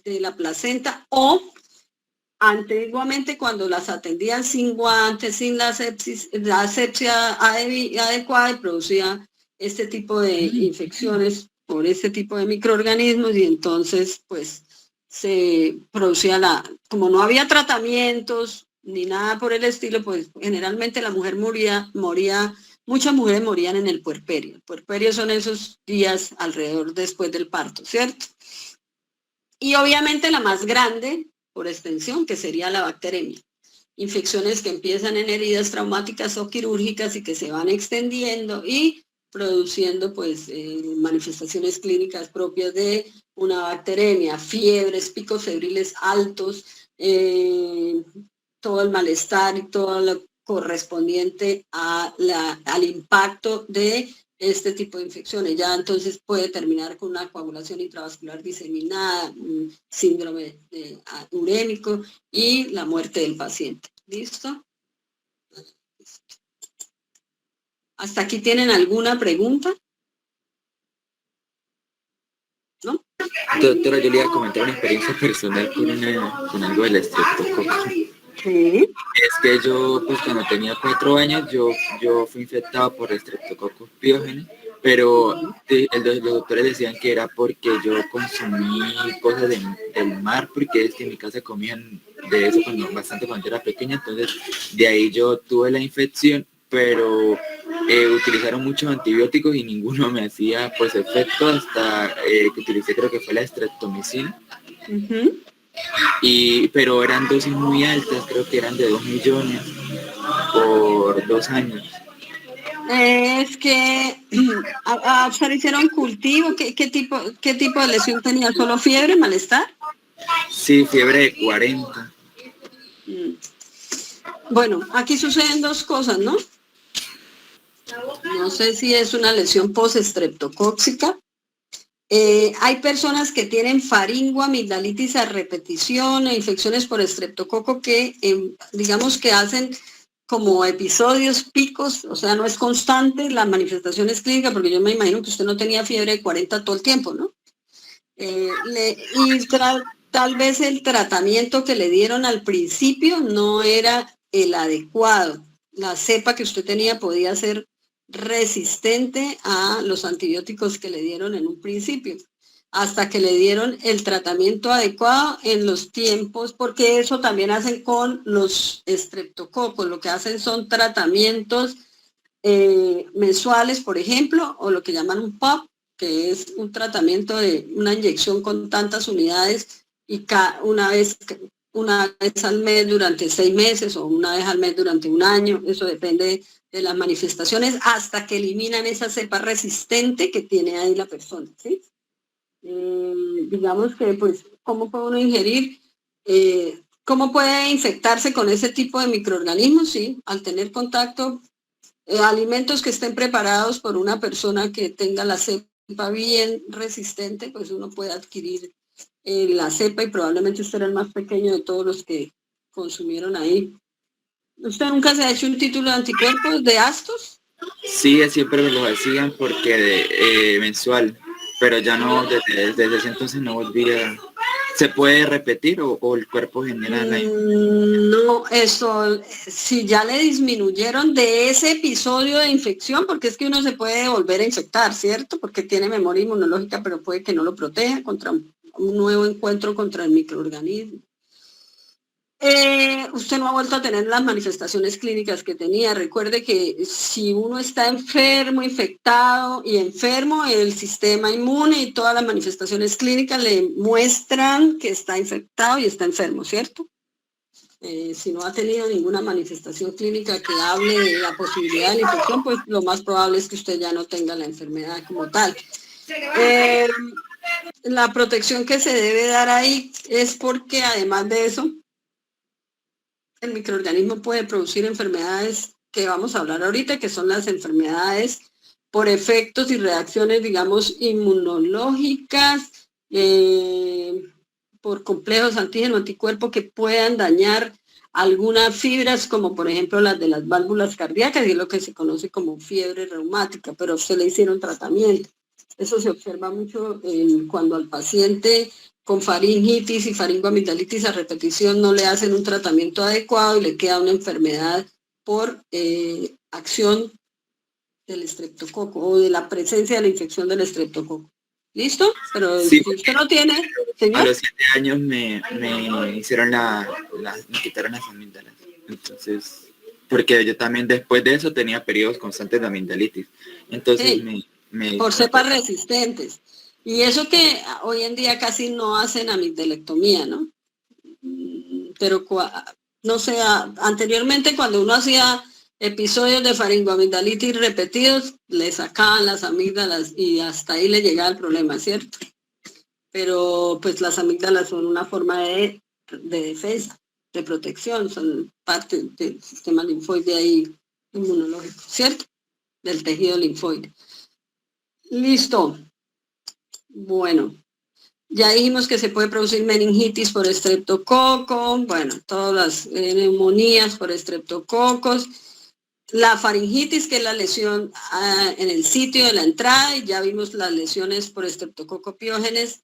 la placenta o antiguamente cuando las atendían sin guantes, sin la asepsia adecuada, y producía este tipo de infecciones por este tipo de microorganismos, y entonces pues se producía como no había tratamientos ni nada por el estilo, pues generalmente la mujer moría, muchas mujeres morían en el puerperio. El puerperio son esos días alrededor después del parto, ¿cierto? Y obviamente la más grande, por extensión, que sería la bacteremia. Infecciones que empiezan en heridas traumáticas o quirúrgicas y que se van extendiendo y produciendo pues manifestaciones clínicas propias de una bacteremia, fiebres, picos febriles altos, todo el malestar y todo lo correspondiente al impacto de este tipo de infecciones. Ya entonces puede terminar con una coagulación intravascular diseminada, un síndrome urémico y la muerte del paciente. ¿Listo? ¿Hasta aquí tienen alguna pregunta? ¿No? Doctora, yo le iba a comentar una experiencia personal con algo del estreptococo. Sí. Es que yo, pues cuando tenía 4 años, yo fui infectado por Streptococcus pyogenes, pero los doctores decían que era porque yo consumí cosas del mar, porque es que en mi casa comían de eso bastante cuando era pequeña, entonces de ahí yo tuve la infección, pero utilizaron muchos antibióticos y ninguno me hacía pues efecto hasta que utilicé, creo que fue la streptomicina. Pero eran dosis muy altas, creo que eran de 2 millones por 2 años. Es que se hicieron cultivo. ¿Qué tipo de lesión tenía? ¿Solo fiebre, malestar? Sí, fiebre de 40. Bueno, aquí suceden 2 cosas, ¿no? No sé si es una lesión postestreptocóxica. Hay personas que tienen faringoamigdalitis a repetición e infecciones por estreptococo que, digamos que hacen como episodios, picos, o sea, no es constante las manifestaciones clínicas, porque yo me imagino que usted no tenía fiebre de 40 todo el tiempo, ¿no? Tal vez el tratamiento que le dieron al principio no era el adecuado. La cepa que usted tenía podía ser resistente a los antibióticos que le dieron en un principio, hasta que le dieron el tratamiento adecuado en los tiempos, porque eso también hacen con los estreptococos. Lo que hacen son tratamientos mensuales, por ejemplo, o lo que llaman un POP, que es un tratamiento de una inyección con tantas unidades y una vez al mes durante 6 meses o una vez al mes durante 1 año. Eso depende de las manifestaciones hasta que eliminan esa cepa resistente que tiene ahí la persona, ¿sí? Digamos que, pues, ¿cómo puede uno ingerir? ¿Cómo puede infectarse con ese tipo de microorganismos? Sí, al tener contacto, alimentos que estén preparados por una persona que tenga la cepa bien resistente, pues uno puede adquirir la cepa, y probablemente usted era el más pequeño de todos los que consumieron ahí. ¿Usted nunca se ha hecho un título de anticuerpos de Astos? Sí, siempre me lo hacían porque mensual, pero ya no, desde ese entonces no volví a... ¿Se puede repetir o el cuerpo genera la... No, eso, si ya le disminuyeron de ese episodio de infección, porque es que uno se puede volver a infectar, ¿cierto? Porque tiene memoria inmunológica, pero puede que no lo proteja contra un nuevo encuentro contra el microorganismo. Usted no ha vuelto a tener las manifestaciones clínicas que tenía. Recuerde que si uno está enfermo, infectado y enfermo, el sistema inmune y todas las manifestaciones clínicas le muestran que está infectado y está enfermo, ¿cierto? Si no ha tenido ninguna manifestación clínica que hable de la posibilidad de la infección, pues lo más probable es que usted ya no tenga la enfermedad como tal. La protección que se debe dar ahí es porque, además de eso, el microorganismo puede producir enfermedades que vamos a hablar ahorita, que son las enfermedades por efectos y reacciones, digamos, inmunológicas, por complejos antígeno-anticuerpo que puedan dañar algunas fibras, como por ejemplo las de las válvulas cardíacas, y es lo que se conoce como fiebre reumática, pero se le hicieron tratamiento. Eso se observa mucho cuando al paciente con faringitis y faringoamigdalitis a repetición no le hacen un tratamiento adecuado y le queda una enfermedad por acción del estreptococo o de la presencia de la infección del estreptococo. ¿Listo? Pero sí, si usted no tiene, señor. A los 7 años me hicieron me quitaron las amígdalas. Entonces, porque yo también después de eso tenía periodos constantes de amigdalitis. Entonces por cepas resistentes. Y eso que hoy en día casi no hacen amigdalectomía, ¿no? Pero no sé, anteriormente cuando uno hacía episodios de faringoamigdalitis repetidos, le sacaban las amígdalas y hasta ahí le llegaba el problema, ¿cierto? Pero pues las amígdalas son una forma de defensa, de protección, son parte del sistema linfoide ahí inmunológico, ¿cierto? Del tejido linfoide. Listo. Bueno, ya dijimos que se puede producir meningitis por estreptococo, bueno, todas las neumonías por estreptococos. La faringitis, que es la lesión en el sitio de la entrada, y ya vimos las lesiones por estreptococo piógenes.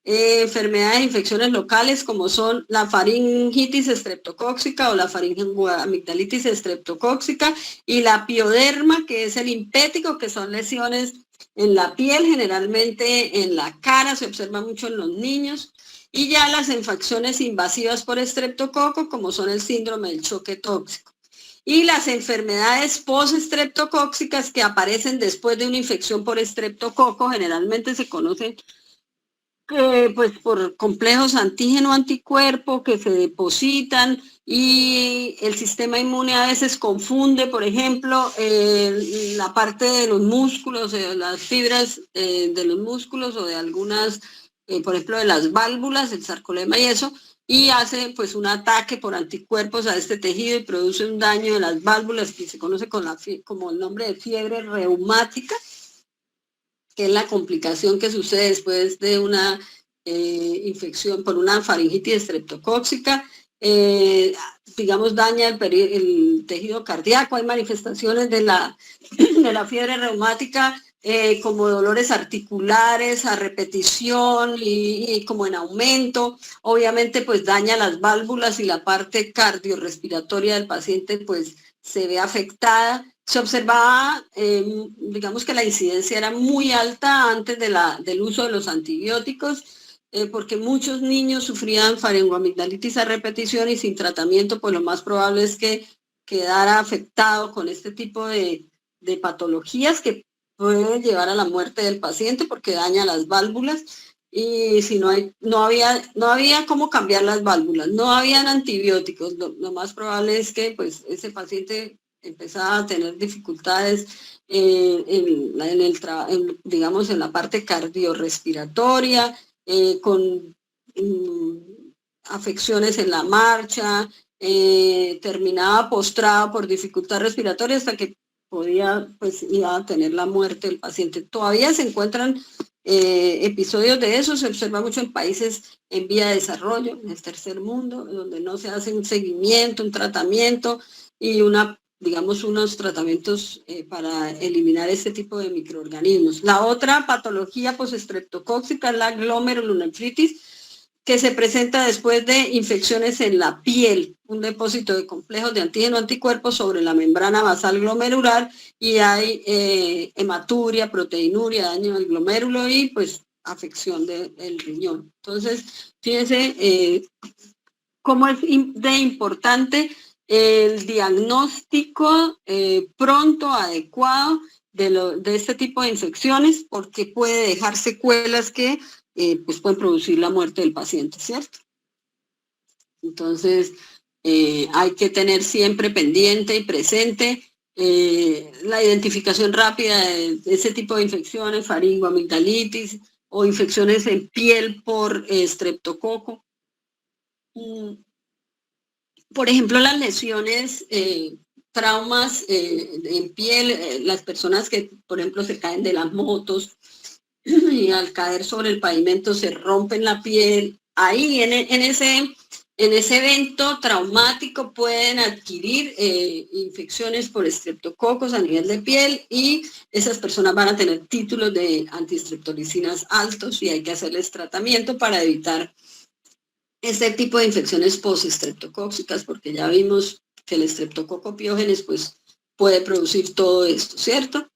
Enfermedades e infecciones locales como son la faringitis estreptocóxica o la faringoamigdalitis estreptocóxica y la pioderma, que es el impético, que son lesiones en la piel, generalmente en la cara, se observa mucho en los niños. Y ya las infecciones invasivas por estreptococo, como son el síndrome del choque tóxico. Y las enfermedades post-estreptocóxicas que aparecen después de una infección por estreptococo, generalmente se conocen pues por complejos antígeno-anticuerpo que se depositan y el sistema inmune a veces confunde, por ejemplo, la parte de los músculos, las fibras de los músculos o de algunas, por ejemplo, de las válvulas, el sarcolema y eso, y hace pues un ataque por anticuerpos a este tejido y produce un daño de las válvulas que se conoce como el nombre de fiebre reumática, que es la complicación que sucede después de una infección por una faringitis estreptocóxica, digamos, daña el tejido cardíaco. Hay manifestaciones de la fiebre reumática como dolores articulares a repetición y como en aumento. Obviamente pues daña las válvulas y la parte cardiorrespiratoria del paciente pues se ve afectada. Se observaba, digamos que la incidencia era muy alta antes del uso de los antibióticos, porque muchos niños sufrían faringoamigdalitis a repetición y sin tratamiento, pues lo más probable es que quedara afectado con este tipo de patologías que pueden llevar a la muerte del paciente porque daña las válvulas. Y si no había cómo cambiar las válvulas, no habían antibióticos, lo más probable es que pues ese paciente empezaba a tener dificultades digamos, en la parte cardiorrespiratoria, con afecciones en la marcha, terminaba postrado por dificultad respiratoria hasta que iba a tener la muerte del paciente. Todavía se encuentran episodios de eso, se observa mucho en países en vía de desarrollo, en el tercer mundo, donde no se hace un seguimiento, un tratamiento y unos tratamientos para eliminar este tipo de microorganismos. La otra patología postestreptocóxica es la glomerulonefritis, que se presenta después de infecciones en la piel, un depósito de complejos de antígeno-anticuerpos sobre la membrana basal glomerular y hay hematuria, proteinuria, daño del glomérulo y pues afección del riñón. Entonces, fíjense cómo es de importante el diagnóstico pronto, adecuado de este tipo de infecciones, porque puede dejar secuelas que pues pueden producir la muerte del paciente, ¿cierto? Entonces, hay que tener siempre pendiente y presente la identificación rápida de ese tipo de infecciones, faringoamigdalitis o infecciones en piel por estreptococo. Por ejemplo, las lesiones, traumas en piel, las personas que, por ejemplo, se caen de las motos y al caer sobre el pavimento se rompen la piel. Ahí, en en ese evento traumático pueden adquirir infecciones por estreptococos a nivel de piel y esas personas van a tener títulos de antiestreptolicinas altos y hay que hacerles tratamiento para evitar este tipo de infecciones postestreptocóxicas, porque ya vimos que el estreptococo piógenes pues puede producir todo esto, ¿cierto?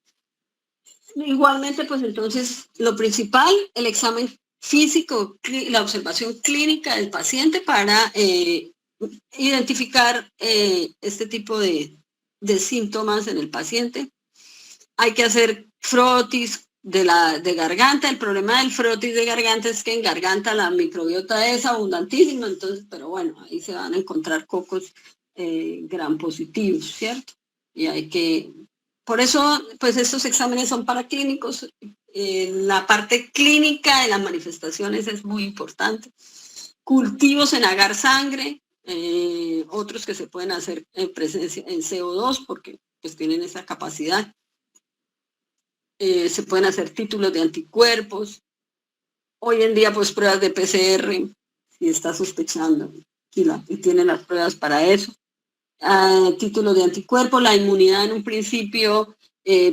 Igualmente, pues entonces lo principal, el examen físico, la observación clínica del paciente para identificar este tipo de síntomas en el paciente. Hay que hacer frotis de garganta. El problema del frotis de garganta es que en garganta la microbiota es abundantísima, entonces, pero bueno, ahí se van a encontrar cocos gram positivos, ¿cierto? Y hay que, por eso, pues estos exámenes son para clínicos. La parte clínica de las manifestaciones es muy importante. Cultivos en agar sangre, otros que se pueden hacer en presencia en CO2 porque pues tienen esa capacidad. Se pueden hacer títulos de anticuerpos. Hoy en día pues pruebas de PCR, si está sospechando y tiene las pruebas para eso. Títulos de anticuerpos, la inmunidad en un principio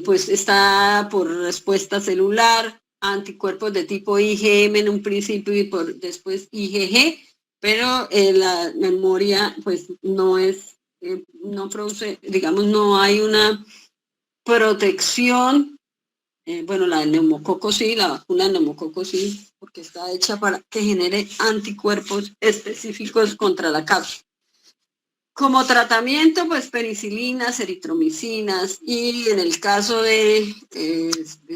pues está por respuesta celular, anticuerpos de tipo IgM en un principio y después IgG, pero la memoria pues no es, no produce, digamos, no hay una protección. Bueno, la del neumococo sí, la vacuna del neumococo sí, porque está hecha para que genere anticuerpos específicos contra la cápsula. Como tratamiento, pues penicilinas, eritromicinas y en el caso del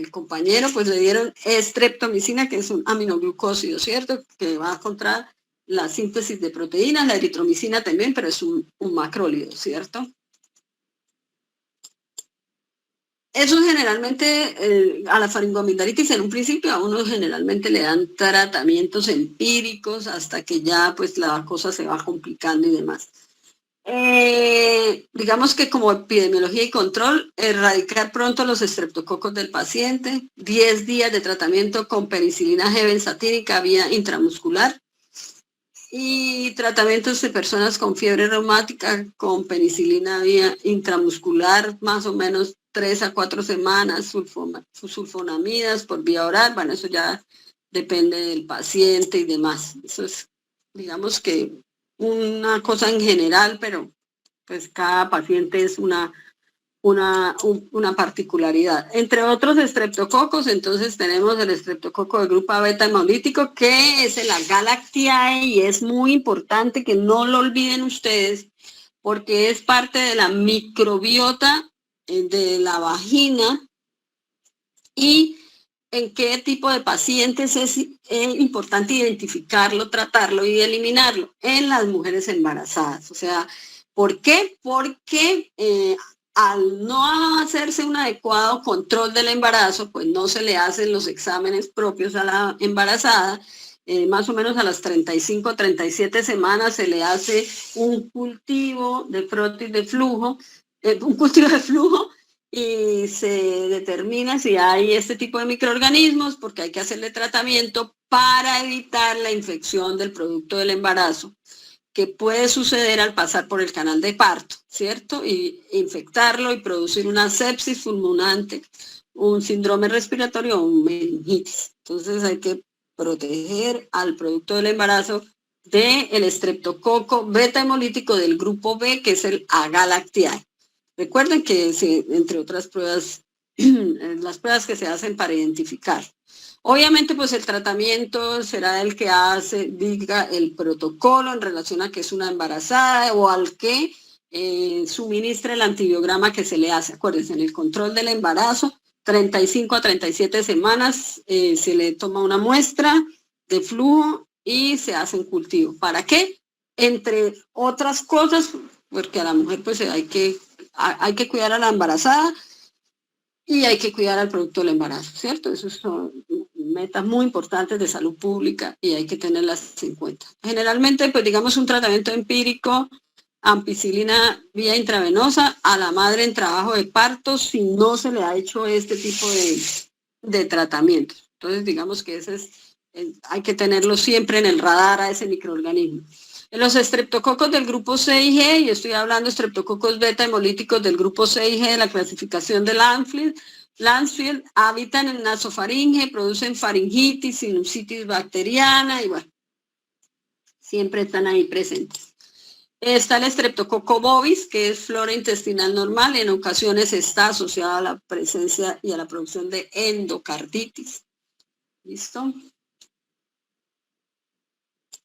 compañero, pues le dieron estreptomicina, que es un aminoglucósido, ¿cierto? Que va contra la síntesis de proteínas, la eritromicina también, pero es un macrólido, ¿cierto? Eso generalmente, a la faringoamigdalitis en un principio a uno generalmente le dan tratamientos empíricos hasta que ya pues la cosa se va complicando y demás. Digamos que como epidemiología y control, erradicar pronto los estreptococos del paciente, 10 días de tratamiento con penicilina G benzatínica vía intramuscular y tratamientos de personas con fiebre reumática con penicilina vía intramuscular, más o menos 3 a 4 semanas, sulfonamidas por vía oral, bueno, eso ya depende del paciente y demás. Eso es, digamos que una cosa en general, pero pues cada paciente es una particularidad. Entre otros estreptococos, entonces tenemos el estreptococo de grupo beta hemolítico, que es el Galactiae, y es muy importante que no lo olviden ustedes, porque es parte de la microbiota de la vagina y en qué tipo de pacientes es importante identificarlo, tratarlo y eliminarlo en las mujeres embarazadas. O sea, ¿por qué? Porque al no hacerse un adecuado control del embarazo, pues no se le hacen los exámenes propios a la embarazada. Más o menos a las 35 o 37 semanas se le hace un cultivo de frotis de flujo, y se determina si hay este tipo de microorganismos, porque hay que hacerle tratamiento para evitar la infección del producto del embarazo, que puede suceder al pasar por el canal de parto, ¿cierto? Y infectarlo y producir una sepsis fulminante, un síndrome respiratorio o un meningitis. Entonces hay que proteger al producto del embarazo del estreptococo beta hemolítico del grupo B, que es el Agalactiae. Recuerden que entre otras pruebas, las pruebas que se hacen para identificar. Obviamente, pues el tratamiento será el que diga el protocolo en relación a que es una embarazada o al que suministre el antibiograma que se le hace. Acuérdense, en el control del embarazo, 35 a 37 semanas se le toma una muestra de flujo y se hace un cultivo. ¿Para qué? Entre otras cosas, porque a la mujer pues hay que cuidar a la embarazada y hay que cuidar al producto del embarazo, ¿cierto? Esos son metas muy importantes de salud pública y hay que tenerlas en cuenta. Generalmente, pues digamos un tratamiento empírico, ampicilina vía intravenosa a la madre en trabajo de parto si no se le ha hecho este tipo de tratamiento. Entonces, digamos que ese hay que tenerlo siempre en el radar a ese microorganismo. Los estreptococos del grupo C y G, y estoy hablando de estreptococos beta hemolíticos del grupo C y G de la clasificación de Landsfield, habitan en nasofaringe, producen faringitis, sinusitis bacteriana y bueno, siempre están ahí presentes. Está el estreptococo bovis, que es flora intestinal normal, en ocasiones está asociada a la presencia y a la producción de endocarditis. ¿Listo?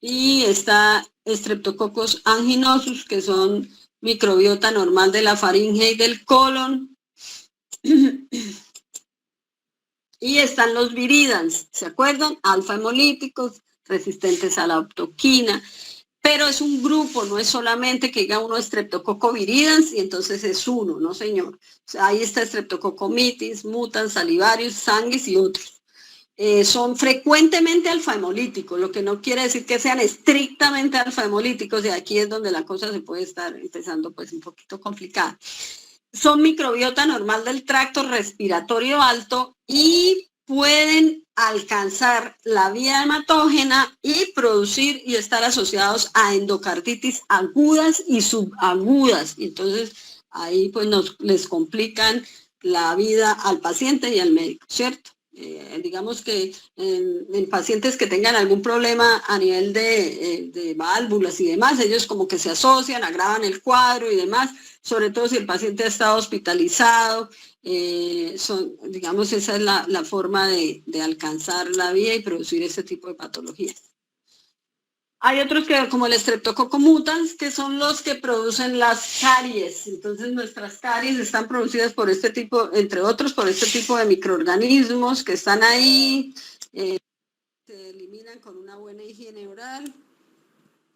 Y está Streptococcus anginosus, que son microbiota normal de la faringe y del colon. Y están los viridans, ¿se acuerdan? Alfa hemolíticos, resistentes a la optoquina. Pero es un grupo, no es solamente que diga uno Streptococcus viridans y entonces es uno, no señor. O sea, ahí está Streptococcus mitis, mutans, salivarius, sanguis y otros. Son frecuentemente alfa-hemolíticos, lo que no quiere decir que sean estrictamente alfa-hemolíticos, y aquí es donde la cosa se puede estar empezando pues un poquito complicada. Son microbiota normal del tracto respiratorio alto y pueden alcanzar la vía hematógena y producir y estar asociados a endocarditis agudas y subagudas. Y entonces ahí pues les complican la vida al paciente y al médico, ¿cierto? Digamos que en pacientes que tengan algún problema a nivel de válvulas y demás, ellos como que se asocian, agravan el cuadro y demás, sobre todo si el paciente ha estado hospitalizado, digamos, esa es la forma de alcanzar la vía y producir ese tipo de patologías. Hay otros que, como el Streptococcus mutans, que son los que producen las caries. Entonces nuestras caries están producidas por este tipo, entre otros, por este tipo de microorganismos que están ahí, se eliminan con una buena higiene oral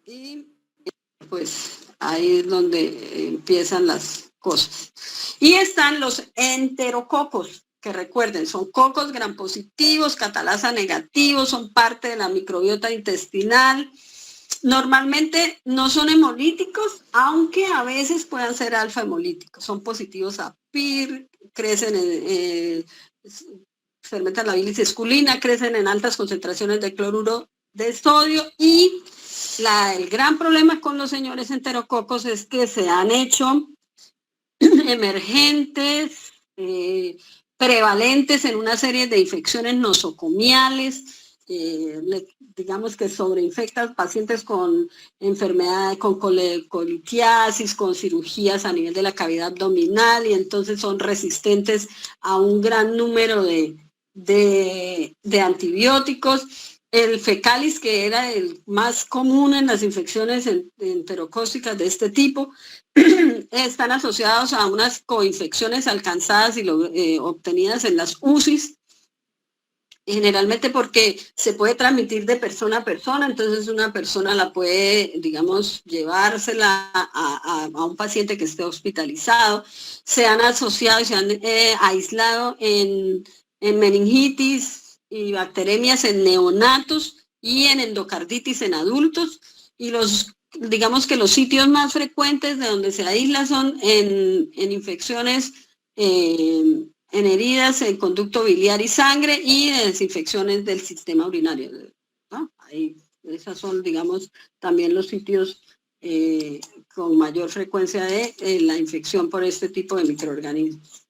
y pues ahí es donde empiezan las cosas. Y están los enterococos, que recuerden, son cocos gram positivos, catalasa negativos, son parte de la microbiota intestinal. Normalmente no son hemolíticos, aunque a veces puedan ser alfa hemolíticos. Son positivos a PIR, crecen fermentan la bilis esculina, crecen en altas concentraciones de cloruro de sodio y el gran problema con los señores enterococos es que se han hecho emergentes, prevalentes en una serie de infecciones nosocomiales, digamos que sobreinfectan pacientes con enfermedad, con colitiasis, con cirugías a nivel de la cavidad abdominal, y entonces son resistentes a un gran número de antibióticos. El fecalis, que era el más común en las infecciones enterocócicas de este tipo, están asociados a unas coinfecciones alcanzadas y obtenidas en las UCIs, generalmente porque se puede transmitir de persona a persona, entonces una persona la puede, digamos, llevársela a un paciente que esté hospitalizado. Se han asociado y se han aislado en meningitis y bacteremias en neonatos y en endocarditis en adultos, y digamos que los sitios más frecuentes de donde se aísla son en infecciones, en heridas en conducto biliar y sangre y desinfecciones del sistema urinario, ¿no? Ahí, esas son, digamos, también los sitios con mayor frecuencia de la infección por este tipo de microorganismos.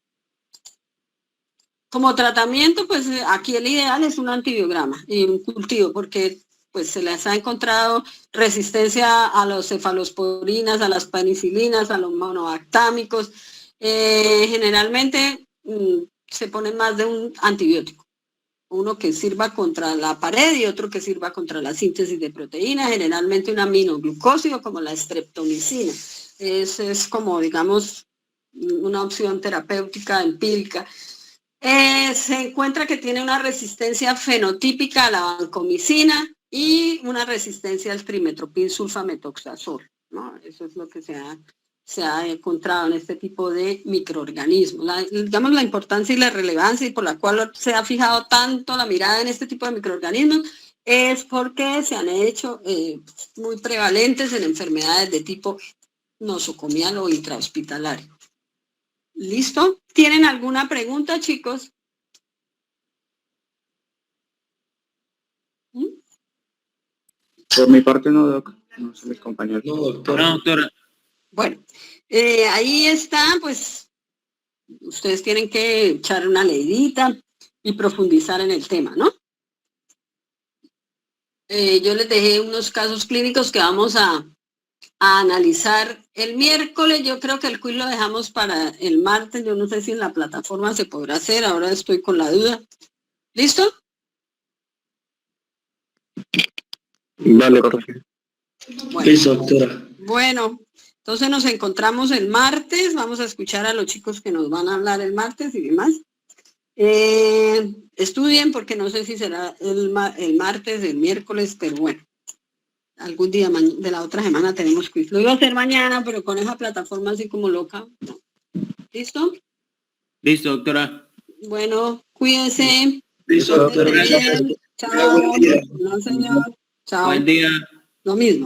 Como tratamiento, pues aquí el ideal es un antibiograma y un cultivo, porque pues se les ha encontrado resistencia a los cefalosporinas, a las penicilinas, a los monobactámicos. Generalmente se pone más de un antibiótico, uno que sirva contra la pared y otro que sirva contra la síntesis de proteínas, generalmente un aminoglucósido como la streptomicina. Es como, digamos, una opción terapéutica empírica. Se encuentra que tiene una resistencia fenotípica a la vancomicina y una resistencia al trimetoprim sulfametoxazol, ¿no? Eso es lo que se ha encontrado en este tipo de microorganismos. Digamos, la importancia y la relevancia y por la cual se ha fijado tanto la mirada en este tipo de microorganismos es porque se han hecho muy prevalentes en enfermedades de tipo nosocomial o intrahospitalario. ¿Listo? ¿Tienen alguna pregunta, chicos? Por mi parte no, Doc. No sé, mis compañeros. No, doctora. No, doctora. Bueno, ahí está, pues ustedes tienen que echar una leidita y profundizar en el tema, ¿no? Yo les dejé unos casos clínicos que vamos a analizar el miércoles. Yo creo que el quiz lo dejamos para el martes. Yo no sé si en la plataforma se podrá hacer, ahora estoy con la duda. ¿Listo? Vale, profe. Bueno. Listo, doctora. Bueno, entonces nos encontramos el martes, vamos a escuchar a los chicos que nos van a hablar el martes y demás. Estudien porque no sé si será el martes, el miércoles, pero bueno, algún día de la otra semana tenemos quiz. Lo iba a hacer mañana, pero con esa plataforma así como loca. ¿Listo? Listo, doctora. Bueno, cuídense. Listo, doctora. Chao. Buen día. No, señor. Chao. Buen día. Lo mismo.